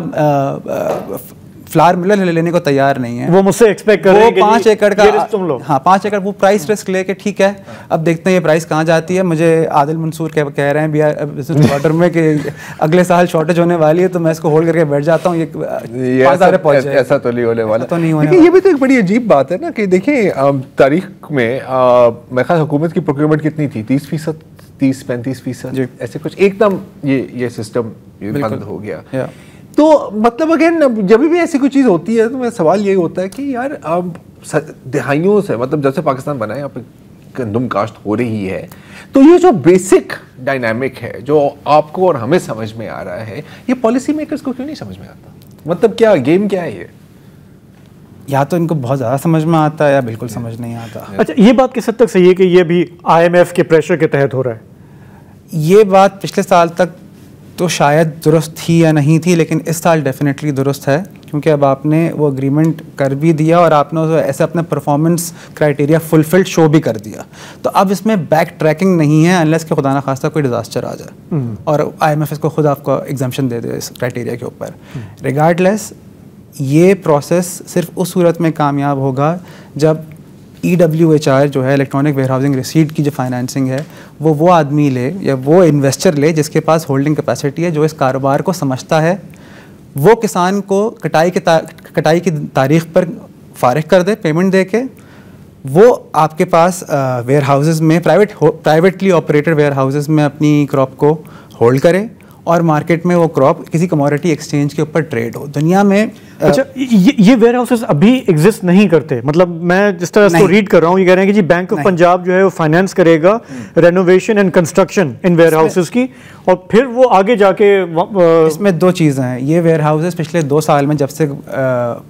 फ्लावर मिलर लेने को तैयार नहीं है, वो मुझसे एक्सपेक्ट कर रहे हैं कि 5 एकड़ का तुम लोग, हाँ 5 एकड़ वो प्राइस रिस्क लेके ठीक है। अब देखते हैं ये प्राइस कहाँ जाती है। मुझे आदिल मंसूर कह रहे हैं बिजनेस क्वार्टर में कि अगले साल शॉर्टेज होने वाली है, तो मैं इसको होल्ड करके बैठ जाता हूँ। ये ऐसा तो नहीं होने वाला, तो नहीं होने। ये भी तो एक बड़ी अजीब बात है ना कि देखिए तारीख में मेरे ख्याल हुकूमत की प्रोक्योरमेंट कितनी थी, 30%, 30-35%, ऐसे कुछ एकदम ये सिस्टम बंद हो गया। तो मतलब अगेन जब भी ऐसी कोई चीज़ होती है तो मेरा सवाल यही होता है कि यार अब दहाइयों से, मतलब जब से पाकिस्तान बना है यहाँ पे गंदम काश्त हो रही है, तो ये जो बेसिक डायनामिक है जो आपको और हमें समझ में आ रहा है, ये पॉलिसी मेकर्स को क्यों नहीं समझ में आता? मतलब क्या गेम क्या है ये? या तो इनको बहुत ज़्यादा समझ में आता है या बिल्कुल समझ नहीं आता। अच्छा, ये बात किस हद तक सही है कि ये भी IMF के प्रेशर के तहत हो रहा है? ये बात पिछले साल तक तो शायद दुरुस्त थी या नहीं थी, लेकिन इस साल डेफिनेटली दुरुस्त है, क्योंकि अब आपने वो एग्रीमेंट कर भी दिया और आपने ऐसे अपने परफॉर्मेंस क्राइटेरिया फुलफिल्ड शो भी कर दिया। तो अब इसमें बैक ट्रैकिंग नहीं है अनलेस कि खुदा ना खास्ता कोई डिज़ास्टर आ जाए और IMF इसको खुद आपको एग्जाम्पशन दे दे इस क्राइटेरिया के ऊपर। रिगार्डलेस ये प्रोसेस सिर्फ उस सूरत में कामयाब होगा जब EWHR जो है इलेक्ट्रॉनिक वेयर हाउसिंग रिसीट की जो फाइनेंसिंग है वो आदमी ले या वो इन्वेस्टर ले जिसके पास होल्डिंग कैपेसिटी है, जो इस कारोबार को समझता है, वो किसान को कटाई की तारीख पर फारिग कर दे पेमेंट दे के, वो आपके पास वेयर हाउसेस में प्राइवेटली ऑपरेटेड वेयर हाउसेस में अपनी क्रॉप को होल्ड करे और मार्केट में वो क्रॉप किसी कमोडिटी एक्सचेंज के ऊपर ट्रेड हो। दुनिया में अच्छा, ये वेयर हाउसेस अभी एग्जिस्ट नहीं करते? मतलब मैं जिस तरह इसको रीड कर रहा हूँ, ये कह रहे हैं कि जी बैंक ऑफ पंजाब जो है वो फाइनेंस करेगा renovation and construction in warehouses की, और फिर वो आगे जाके इसमें 2 चीज़ें हैं। ये वेयर हाउसेस पिछले 2 साल में जब से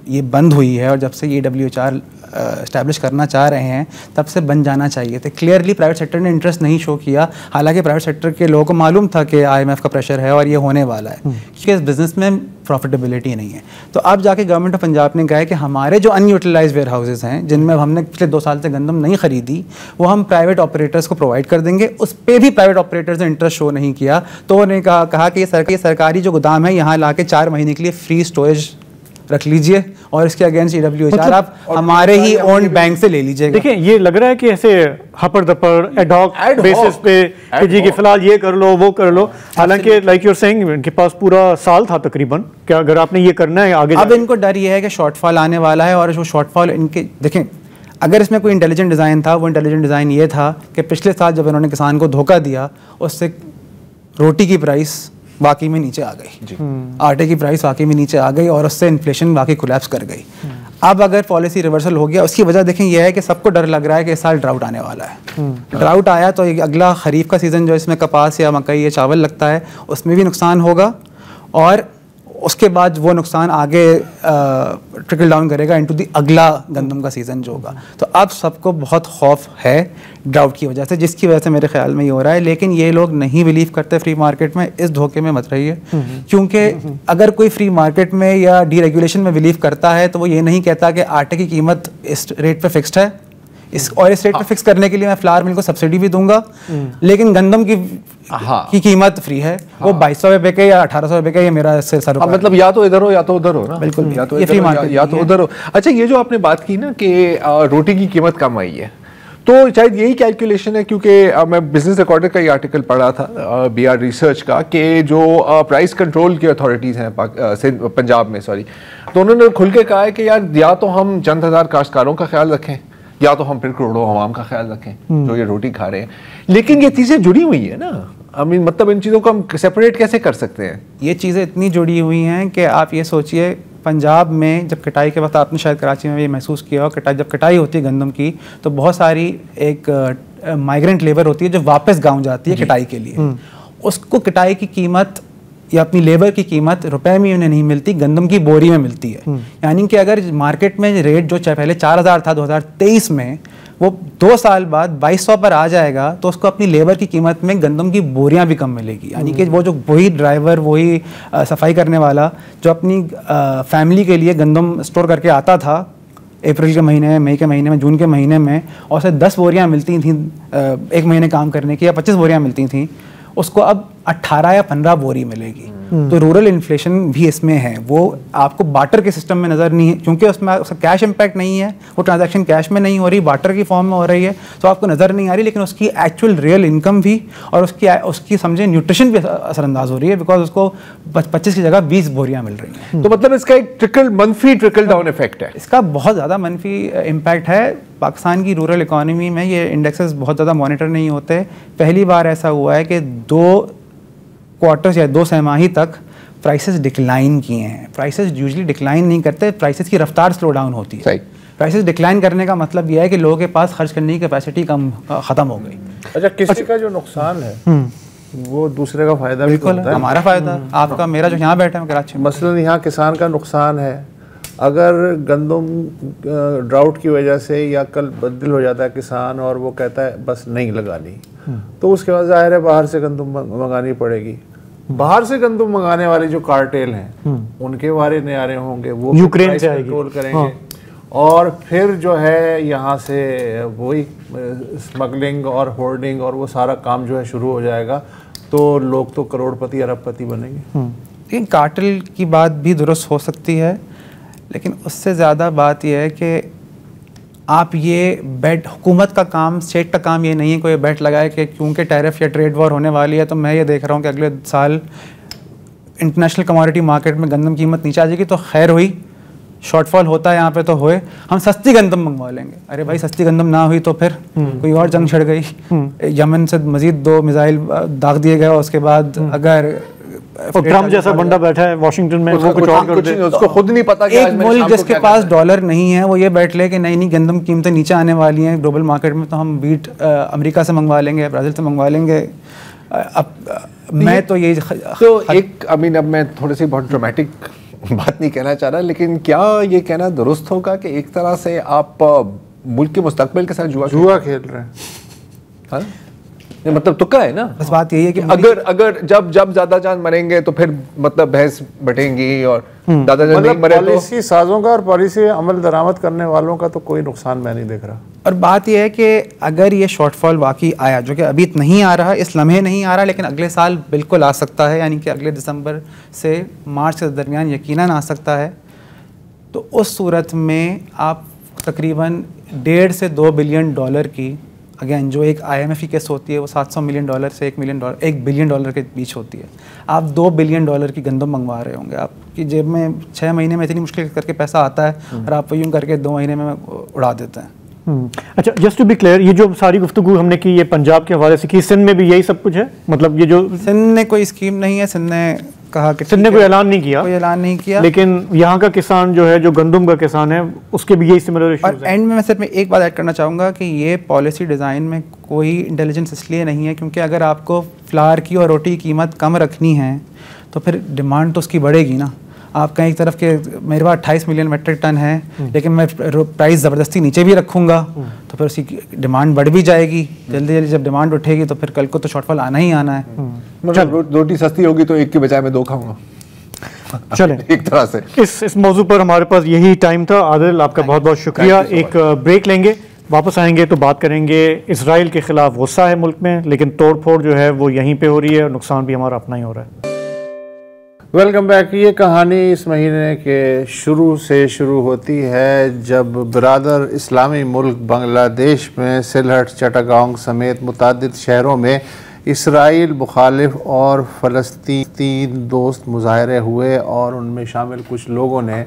ये बंद हुई है और जब से ये EWHR इस्टेब्लिश करना चाह रहे हैं तब से बन जाना चाहिए थे। क्लियरली प्राइवेट सेक्टर ने इंटरेस्ट नहीं शो किया, हालांकि प्राइवेट सेक्टर के लोगों को मालूम था कि IMF का प्रेशर है और ये होने वाला है, क्योंकि इस बिज़नेस में प्रॉफिटेबिलिटी नहीं है। तो अब जाके गवर्नमेंट ऑफ पंजाब ने कहा है कि हमारे जो अनयूटिलाइज वेयर हाउसेज हैं जिनमें हमने पिछले 2 साल से गंदम नहीं खरीदी, वो हम प्राइवेट ऑपरेटर्स को प्रोवाइड कर देंगे। उस पर भी प्राइवेट ऑपरेटर्स ने इंटरेस्ट शो नहीं किया, तो उन्होंने कहा कि ये सरकारी जो गोदाम है यहाँ ला के 4 महीने के लिए फ्री स्टोरेज रख लीजिए और इसके अगेंस्ट EWHR आप हमारे ही ओन बैंक से ले लीजिएगा। देखिए, ये लग रहा है कि ऐसे हपड़ दपड़ एडॉक बेसिस पे कि जी कि फिलहाल ये कर लो वो कर लो, हालांकि लाइक यू आर सेइंग इनके पास पूरा साल था तकरीबन। क्या अगर आपने ये करना है आगे, अब इनको डर ये है कि शॉर्टफॉल आने वाला है, और जो शॉर्टफॉल इनके देखें, अगर इसमें कोई इंटेलिजेंट डिज़ाइन था, वो इंटेलिजेंट डिज़ाइन ये था कि पिछले साल जब इन्होंने किसान को धोखा दिया उससे रोटी की प्राइस वाकई में नीचे आ गई, आटे की प्राइस वाकई में नीचे आ गई और उससे इन्फ्लेशन वाकई कोलैप्स कर गई। अब अगर पॉलिसी रिवर्सल हो गया, उसकी वजह देखें यह है कि सबको डर लग रहा है कि इस साल ड्राउट आने वाला है। ड्राउट आया तो अगला खरीफ का सीज़न जो इसमें कपास या मकई या चावल लगता है उसमें भी नुकसान होगा, और उसके बाद वो नुकसान आगे ट्रिकल डाउन करेगा इनटू दी अगला गंदम का सीज़न जो होगा। तो अब सबको बहुत खौफ है ड्राउट की वजह से, जिसकी वजह से मेरे ख्याल में ये हो रहा है। लेकिन ये लोग नहीं बिलीव करते फ्री मार्केट में, इस धोखे में मत रहिए, क्योंकि अगर कोई फ्री मार्केट में या डीरेगुलेशन में बिलीव करता है तो वो ये नहीं कहता कि आटे की कीमत इस रेट पे फिक्स्ड है, इस रेट पे फिक्स करने के लिए मैं फ्लावर मिल को सब्सिडी भी दूंगा, लेकिन गंदम की कीमत फ्री है, वो 2200 रुपए के या 1800 रुपए के, ये मेरा सर मतलब या तो इधर हो या तो उधर हो ना। बिल्कुल, या तो फ्री मार्केट या तो उधर हो। अच्छा, ये जो आपने बात की ना कि रोटी की कीमत कम आई है, तो शायद यही कैलकुलेशन है, क्योंकि मैं बिजनेस रिकॉर्डर का ये आर्टिकल पढ़ा था BR रिसर्च का कि जो प्राइस कंट्रोल की अथॉरिटीज़ हैं पंजाब में, तो उन्होंने खुल के कहा है कि यार या तो हम चंद हज़ार काश्तकारों का ख्याल रखें या तो हम फिर करोड़ों अवाम का ख्याल रखें जो ये रोटी खा रहे हैं। लेकिन ये चीज़ें जुड़ी हुई है ना, मतलब इन चीज़ों को हम सेपरेट कैसे कर सकते हैं? ये चीज़ें इतनी जुड़ी हुई हैं कि आप ये सोचिए, पंजाब में जब कटाई के वक्त, आपने शायद कराची में भी महसूस किया हो, जब कटाई होती है गंदम की तो बहुत सारी एक माइग्रेंट लेबर होती है जो वापस गाँव जाती है कटाई के लिए। उसको कटाई की कीमत या अपनी लेबर की कीमत रुपए में उन्हें नहीं मिलती, गंदम की बोरी में मिलती है। यानी कि अगर मार्केट में रेट जो पहले 4000 था 2023 में, वो 2 साल बाद 2200 पर आ जाएगा तो उसको अपनी लेबर की कीमत में गंदम की बोरियां भी कम मिलेगी। यानी कि वो जो वही ड्राइवर, वही सफाई करने वाला जो अपनी फैमिली के लिए गंदम स्टोर करके आता था अप्रैल के महीने में, मई के महीने में, जून के महीने में, और उसे 10 बोरियां मिलती थी एक महीने काम करने की, या 25 बोरियां मिलती थी, उसको अब 18 या 15 बोरी मिलेगी। तो रूरल इन्फ्लेशन भी इसमें है, वो आपको बार्टर के सिस्टम में नज़र नहीं है क्योंकि उसमें उसका कैश इम्पैक्ट नहीं है, वो ट्रांजैक्शन कैश में नहीं हो रही, बार्टर की फॉर्म में हो रही है, तो आपको नज़र नहीं आ रही, लेकिन उसकी एक्चुअल रियल इनकम भी और उसकी समझे न्यूट्रिशन भी असरअंदाज हो रही है, बिकॉज उसको 25 की जगह 20 बोरियां मिल रही हैं। तो मतलब इसका एक मनफी ट्रिकल डाउन इफेक्ट है। इसका बहुत ज़्यादा मनफी इम्पैक्ट है। पाकिस्तान की रूरल इकॉनमी में ये इंडेक्सेस बहुत ज़्यादा मॉनिटर नहीं होते। पहली बार ऐसा हुआ है कि 2 क्वार्टर्स या 2 तिमाही तक प्राइसेस डिक्लाइन किए हैं। प्राइसेस यूजुअली डिक्लाइन नहीं करते, प्राइसेस की रफ्तार स्लो डाउन होती है। प्राइसेस डिक्लाइन करने का मतलब यह है कि लोगों के पास खर्च करने की कैपेसिटी ख़त्म हो गई। अच्छा, किसी का जो नुकसान है वो दूसरे का फायदा भी बिल्कुल है। हमारा फायदा, आपका, मेरा जो यहाँ बैठा है कराची में, मसलन यहाँ किसान का नुकसान है। अगर गंदम ड्राउट की वजह से या कल बदल हो जाता है किसान और वो कहता है बस नहीं लगानी, तो उसके बाद जाहिर है बाहर से गंदम मंगानी पड़ेगी। बाहर से गंदम मंगाने वाले जो कार्टेल हैं उनके वारे नयारे होंगे, वो यूक्रेन से कंट्रोल करेंगे और फिर जो है यहाँ से वही स्मगलिंग और होर्डिंग और वो सारा काम जो है शुरू हो जाएगा, तो लोग तो करोड़पति अरबपति बनेंगे। लेकिन कार्टेल की बात भी दुरुस्त हो सकती है, लेकिन उससे ज़्यादा बात यह है कि आप ये बेट, हुकूमत का काम, स्टेट का काम ये नहीं है कोई बेट लगाए कि क्योंकि टैरिफ या ट्रेड वॉर होने वाली है तो मैं ये देख रहा हूँ कि अगले साल इंटरनेशनल कमोडिटी मार्केट में गंदम कीमत नीचे आ जाएगी, तो खैर हुई, शॉर्टफॉल होता है यहाँ पे तो होए, हम सस्ती गंदम मंगवा लेंगे। अरे भाई, सस्ती गंदम ना हुई तो फिर कोई और जंग छिड़ गई, यमन से मजीद 2 मिसाइल दाग दिए गए, उसके बाद अगर ट्रम्प जैसा बंदा बैठा है वॉशिंगटन में, वो कुछ और कर दे, उसको खुद नहीं पता कि एक मुल्क जिसके पास डॉलर नहीं है वो ये बैठ ले कि नहीं गंदम कीमतें नीचे आने वाली हैं ग्लोबल मार्केट में, तो हम बीट अमेरिका से मंगवा लेंगे, ब्राज़ील से मंगवा लेंगे। अब मैं तो ये तो एक अब मैं थोड़ी सी बहुत ड्रामेटिक बात नहीं कहना चाह रहा, लेकिन क्या ये कहना दुरुस्त होगा कि एक तरह से आप मुल्क के मुस्तकबिल के साथ जुआ खेल रहे हैं? हाँ? मतलब तुक्का है ना। बस बात यही है कि अगर जब ज्यादा जान मरेंगे तो फिर मतलब भैंस बटेंगी और ज्यादा जान नहीं मरे तो पॉलिसी साजों का और पॉलिसी अमल दरामद करने वालों का तो कोई नुकसान मैं नहीं देख रहा। और बात यह है कि अगर ये शॉर्टफॉल वाकई आया, जो कि अभी नहीं आ रहा, इस लम्हे नहीं आ रहा, लेकिन अगले साल बिल्कुल आ सकता है, यानी कि अगले दिसंबर से मार्च के दरमियान यकीनन आ सकता है, तो उस सूरत में आप तकरीबन $1.5 से $2 बिलियन की, अगेन जो एक IMF की केस होती है वो $700 मिलियन से $1 बिलियन के बीच होती है, आप $2 बिलियन की गंदम मंगवा रहे होंगे। आपकी जेब में 6 महीने में इतनी मुश्किल करके पैसा आता है और आप यूँ करके 2 महीने में उड़ा देते हैं। अच्छा, जस्ट टू बी क्लियर, ये जो सारी गुफ्तगू हमने की ये पंजाब के हवाले से की, सिंध में भी यही सब कुछ है? मतलब ये जो सिंध ने कोई स्कीम नहीं है, सिंध ने कहा कि सिंध ने कोई ऐलान नहीं किया, लेकिन यहाँ का किसान जो है, जो गंदम का किसान है, उसके भी यही सिमिलर इश्यूज हैं। और एंड में मैं सिर्फ एक बात ऐड करना चाहूँगा कि ये पॉलिसी डिज़ाइन में कोई इंटेलिजेंस इसलिए नहीं है क्योंकि अगर आपको फ्लावर की और रोटी की कीमत कम रखनी है तो फिर डिमांड तो उसकी बढ़ेगी ना। आप कहीं एक तरफ के मेरे पास 28 मिलियन मेट्रिक टन है, लेकिन मैं प्राइस ज़बरदस्ती नीचे भी रखूँगा तो फिर उसकी डिमांड बढ़ भी जाएगी। जल्दी जब डिमांड उठेगी तो फिर कल को तो शॉर्टफॉल आना ही आना है। मतलब रोटी सस्ती होगी तो एक के बजाय मैं 2 खाऊंगा। चलें, एक तरह से इस मौजू पर हमारे पास यही टाइम था। आदिल, आपका बहुत बहुत शुक्रिया। एक ब्रेक लेंगे, वापस आएंगे तो बात करेंगे इजराइल के खिलाफ गुस्सा है मुल्क में, लेकिन तोड़ फोड़ जो है वो यहीं पे हो रही है और नुकसान भी हमारा अपना ही हो रहा है। Welcome back. ये कहानी इस महीने के शुरू होती है जब बिरादर इस्लामी मुल्क बांग्लादेश में सिलहट, चट्टागांव समेत मुतादिद शहरों में इसराइल मुखालिफ और फ़लस्तीन दोस्त मुजाहरे हुए और उनमें शामिल कुछ लोगों ने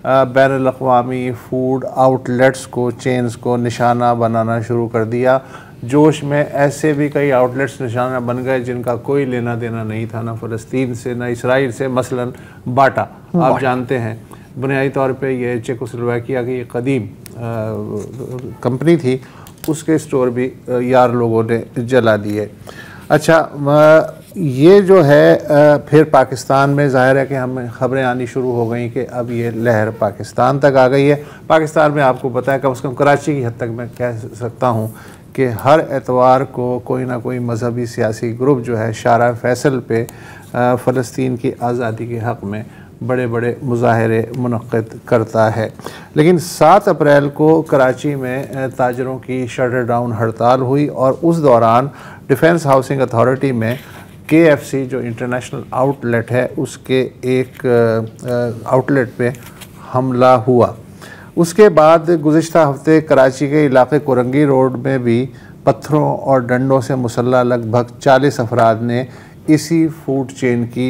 बैनुल अक़वामी फूड आउटलेट्स को, चेन्स को निशाना बनाना शुरू कर दिया। जोश में ऐसे भी कई आउटलेट्स निशाना बन गए जिनका कोई लेना देना नहीं था, ना फ़लस्तीन से ना इसराइल से। मसलन बाटा, आप जानते हैं बुनियादी तौर पे ये चेकोस्लोवाकिया की कदीम कंपनी थी, उसके स्टोर भी यार लोगों ने जला दिए। अच्छा, ये जो है फिर पाकिस्तान में ज़ाहिर है कि हमें खबरें आनी शुरू हो गई कि अब ये लहर पाकिस्तान तक आ गई है। पाकिस्तान में आपको पता है कम से कम कराची की हद तक मैं कह सकता हूँ कि हर एतवार को कोई ना कोई मजहबी सियासी ग्रुप जो है शारा फैसल पे फ़लस्तीन की आज़ादी के हक़ में बड़े बड़े मुजाहरे मुनक़्क़िद करता है। लेकिन 7 अप्रैल को कराची में ताजरों की शटर डाउन हड़ताल हुई और उस दौरान डिफेंस हाउसिंग अथॉरिटी में KFC जो इंटरनेशनल आउटलेट है उसके एक आउटलेट पे हमला हुआ। उसके बाद गुज़िश्ता हफ्ते कराची के इलाके कोरंगी रोड में भी पत्थरों और डंडों से मुसल्लह लगभग 40 अफराद ने इसी फूड चेन की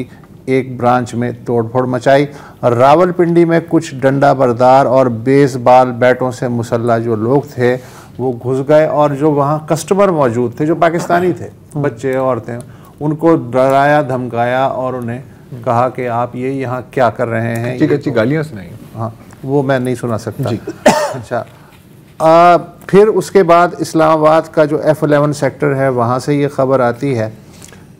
एक ब्रांच में तोड़फोड़ मचाई। रावलपिंडी में कुछ डंडा बरदार और बेसबॉल बैटों से मुसल्लह जो लोग थे वो घुस गए और जो वहाँ कस्टमर मौजूद थे जो पाकिस्तानी थे, बच्चे औरतें, उनको डराया धमकाया और उन्हें कहा कि आप ये यहाँ क्या कर रहे हैं। अच्छी गालियाँ सुनाई। हाँ, वो मैं नहीं सुना सकता जी। अच्छा, फिर उसके बाद इस्लामाबाद का जो F11 सेक्टर है वहाँ से ये ख़बर आती है।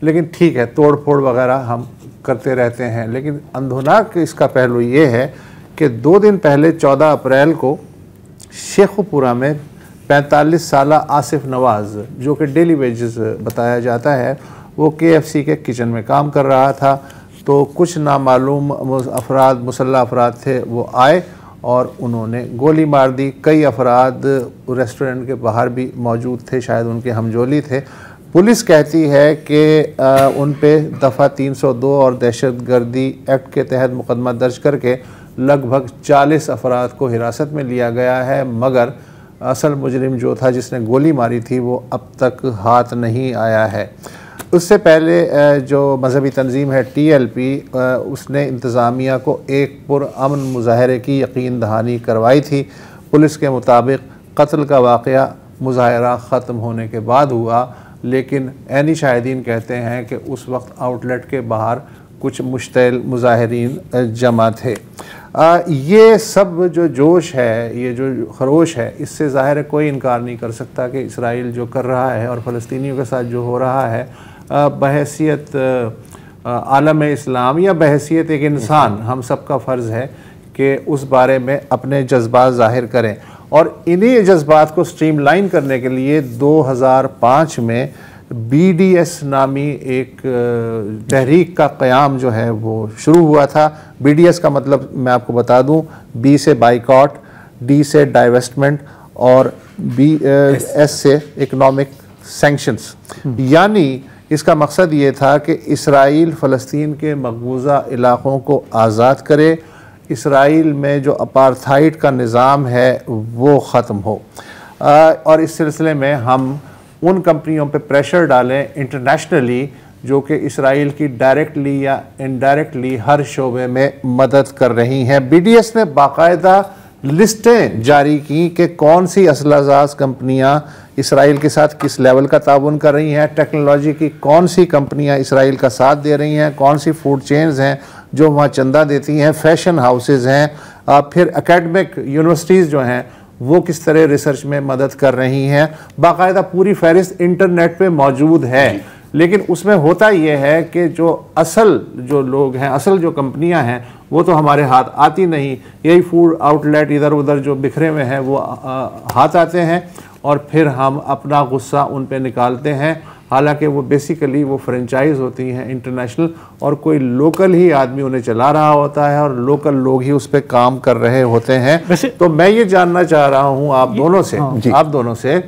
लेकिन ठीक है, तोड़ फोड़ वगैरह हम करते रहते हैं, लेकिन अंधुनाक इसका पहलू ये है कि 2 दिन पहले 14 अप्रैल को शेखुपुरा में 45 साला आसिफ नवाज़ जो कि डेली वेजेस बताया जाता है वो KFC के किचन में काम कर रहा था। तो कुछ नामालूम अफराद, मुसल्लह अफराद थे, वो आए और उन्होंने गोली मार दी। कई अफराद रेस्टोरेंट के बाहर भी मौजूद थे, शायद उनके हमजोली थे। पुलिस कहती है कि उन पे दफ़ा 302 और दहशतगर्दी एक्ट के तहत मुकदमा दर्ज करके लगभग 40 अफराद को हिरासत में लिया गया है, मगर असल मुजरिम जो था जिसने गोली मारी थी वो अब तक हाथ नहीं आया है। उससे पहले जो मजहबी तंजीम है TLP, उसने इंतज़ामिया को एक पुरअमन मुजाहरे की यकीन दहानी करवाई थी। पुलिस के मुताबिक कत्ल का वाक़या मुजाहरा ख़त्म होने के बाद हुआ, लेकिन ऐनी शाहिदीन कहते हैं कि उस वक्त आउटलेट के बाहर कुछ मुश्तइल मुजाहिरीन जमा थे। ये सब जो जोश है, ये जो खरोश है, इससे ज़ाहिर है कोई इनकार नहीं कर सकता कि इसराइल जो कर रहा है और फ़लस्तीनियों के साथ जो हो रहा है, बहैसियत आलम इस्लाम या बहैसियत एक इंसान, हम सब का फ़र्ज़ है कि उस बारे में अपने जज्बात ज़ाहिर करें। और इन्हीं जज्बात को स्ट्रीमलाइन करने के लिए 2005 में BDS नामी एक तहरीक का क़याम जो है वो शुरू हुआ था। BDS का मतलब मैं आपको बता दूं, B से बाइकॉट, D से डाइवेस्टमेंट और S से इकनॉमिक सैंक्शंस। यानी इसका मकसद ये था कि इसराइल फ़लस्तीन के मकबूजा इलाक़ों को आज़ाद करे, इसराइल में जो अपार्थाइड का निज़ाम है वो ख़त्म हो। और इस सिलसिले में हम उन कंपनियों पे प्रेशर डालें इंटरनेशनली जो कि इसराइल की डायरेक्टली या इनडायरेक्टली हर शोबे में मदद कर रही हैं। BDS ने बाकायदा लिस्टें जारी की कि कौन सी असलाजाज कंपनियां इसराइल के साथ किस लेवल का ताउन कर रही हैं, टेक्नोलॉजी की कौन सी कंपनियां इसराइल का साथ दे रही हैं, कौन सी फूड चेन्स हैं जो वहाँ चंदा देती हैं, फैशन हाउसेज हैं, फिर एकेडमिक यूनिवर्सिटीज़ जो हैं वो किस तरह रिसर्च में मदद कर रही हैं। बाकायदा पूरी फहरिस्त इंटरनेट पे मौजूद है। लेकिन उसमें होता यह है कि जो असल जो लोग हैं, असल जो कंपनियां हैं वो तो हमारे हाथ आती नहीं। यही फूड आउटलेट इधर उधर जो बिखरे हुए हैं वो हाथ आते हैं और फिर हम अपना गुस्सा उन पे निकालते हैं। हालांकि वो बेसिकली वो फ्रेंचाइज होती हैं इंटरनेशनल और कोई लोकल ही आदमी उन्हें चला रहा होता है और लोकल लोग ही उस पर काम कर रहे होते हैं। तो मैं ये जानना चाह रहा हूँ आप दोनों से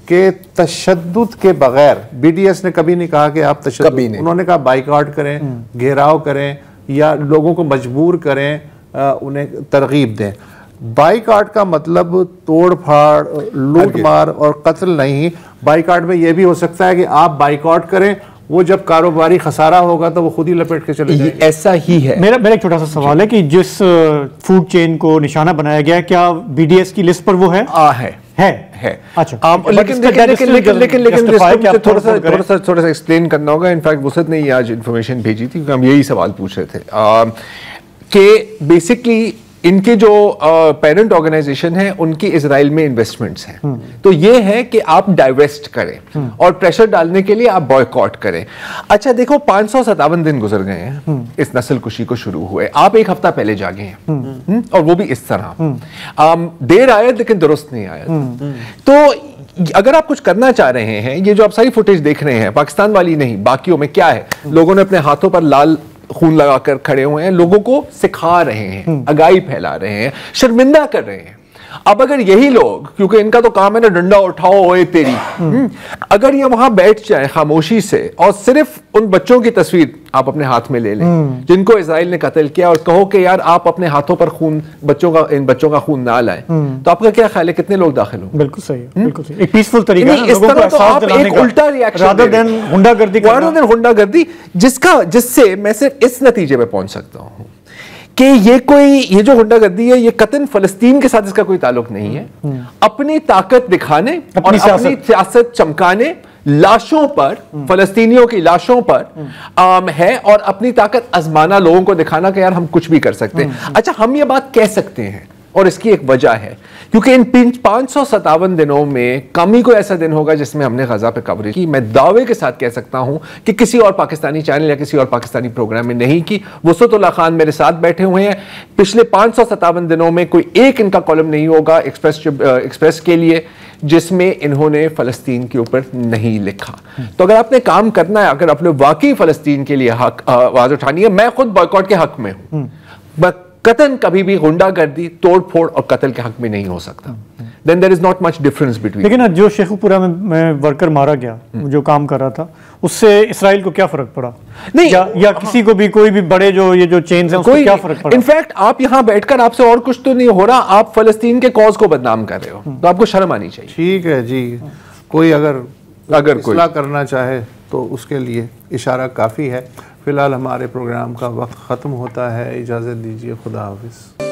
कि तशद्दुद के बगैर BDS ने कभी नहीं कहा कि आप तशद्दुद, उन्होंने कहा बाइकआउट करें, घेराव करें या लोगों को मजबूर करें, उन्हें तरगीब दें। बाइकआउट का मतलब तोड़ फाड़, लूट मार और कत्ल नहीं। बाइकआउट में यह भी हो सकता है कि आप बाइकआउट करें, वो जब कारोबारी खसारा होगा तो वो खुद ही लपेट के चले जाएंगे। ऐसा ही है। मेरा एक छोटा सा सवाल है कि जिस फूड चेन को निशाना बनाया गया, क्या BDS की लिस्ट पर वो है? है। अच्छा, लेकिन थोड़ा सा एक्सप्लेन करना होगा। इनफैक्ट वसत ने आज इन्फॉर्मेशन भेजी थी, हम यही सवाल पूछ रहे थे कि बेसिकली इनके जो पेरेंट ऑर्गेनाइजेशन है उनकी इजराइल में इन्वेस्टमेंट्स हैं, तो ये है कि आप डाइवेस्ट करें और प्रेशर डालने के लिए आप बॉयकॉट करें। अच्छा देखो 557 दिन गुजर गए हैं इस नस्ल कुशी को शुरू हुए, आप एक हफ्ता पहले जागे हैं और वो भी इस तरह देर आयत लेकिन दुरुस्त नहीं आयत। तो अगर आप कुछ करना चाह रहे हैं, ये जो आप सारी फुटेज देख रहे हैं पाकिस्तान वाली नहीं बाकियों में क्या है, लोगों ने अपने हाथों पर लाल खून लगाकर खड़े हुए हैं, लोगों को सिखा रहे हैं, अगाई फैला रहे हैं, शर्मिंदा कर रहे हैं। अब अगर यही लोग, क्योंकि इनका तो काम है ना डंडा उठाओ ओए तेरी, अगर ये वहां बैठ जाए खामोशी से और सिर्फ उन बच्चों की तस्वीर आप अपने हाथ में ले लें जिनको इजराइल ने कत्ल किया और कहो कि यार आप अपने हाथों पर खून इन बच्चों का खून ना लाएं, तो आपका क्या ख्याल है कितने लोग दाखिल होंगे? बिल्कुल सही है, बिल्कुल सही। एक पीसफुल तरीका है, इस तरह तो आप एक उल्टा रिएक्शन rather than गुंडागर्दी, जिससे मैं सिर्फ इस नतीजे पे पहुंच सकता हूं कि ये जो गुंडागर्दी है ये कतन फलस्तीन के साथ इसका कोई ताल्लुक नहीं है, अपनी ताकत दिखाने और अपनी सियासत चमकाने, लाशों पर फलस्तीनियों की लाशों पर है और अपनी ताकत आजमाना, लोगों को दिखाना कि यार हम कुछ भी कर सकते हैं। अच्छा हम ये बात कह सकते हैं और इसकी एक वजह है क्योंकि इन 557 दिनों में कम ही कोई ऐसा दिन होगा जिसमें हमने गजा पे कवरेज की। मैं दावे के साथ कह सकता हूं कि किसी और पाकिस्तानी चैनल या किसी और पाकिस्तानी प्रोग्राम में नहीं की। वसतुल्लाह खान मेरे साथ बैठे हुए हैं, पिछले 557 दिनों में कोई एक इनका कॉलम नहीं होगा एक्सप्रेस के लिए जिसमें इन्होंने फलस्तीन के ऊपर नहीं लिखा। तो अगर आपने काम करना है, अगर आपने वाकई फलस्तीन के लिए हक आवाज उठानी है, मैं खुद बॉयकॉट के हक में हूं। कतन कभी भी गुंडागर्दी, तोड़फोड़ और कत्ल के हक में नहीं हो सकता। Then there is not much difference between। लेकिन जो शेखुपुरा में वर्कर मारा गया जो काम कर रहा था, उससे इसराइल को क्या फर्क पड़ा? नहीं या किसी को भी, कोई भी बड़े जो ये जो चेन्स हैं उसको क्या फर्क पड़ा? इनफैक्ट आप यहाँ बैठकर आपसे और कुछ तो नहीं हो रहा, आप फलस्तीन के कॉज को बदनाम कर रहे हो, तो आपको शर्म आनी चाहिए। ठीक है जी, कोई अगर इस्लाह करना चाहे तो उसके लिए इशारा काफ़ी है। फिलहाल हमारे प्रोग्राम का वक्त ख़त्म होता है, इजाज़त दीजिए, खुदा हाफिज़।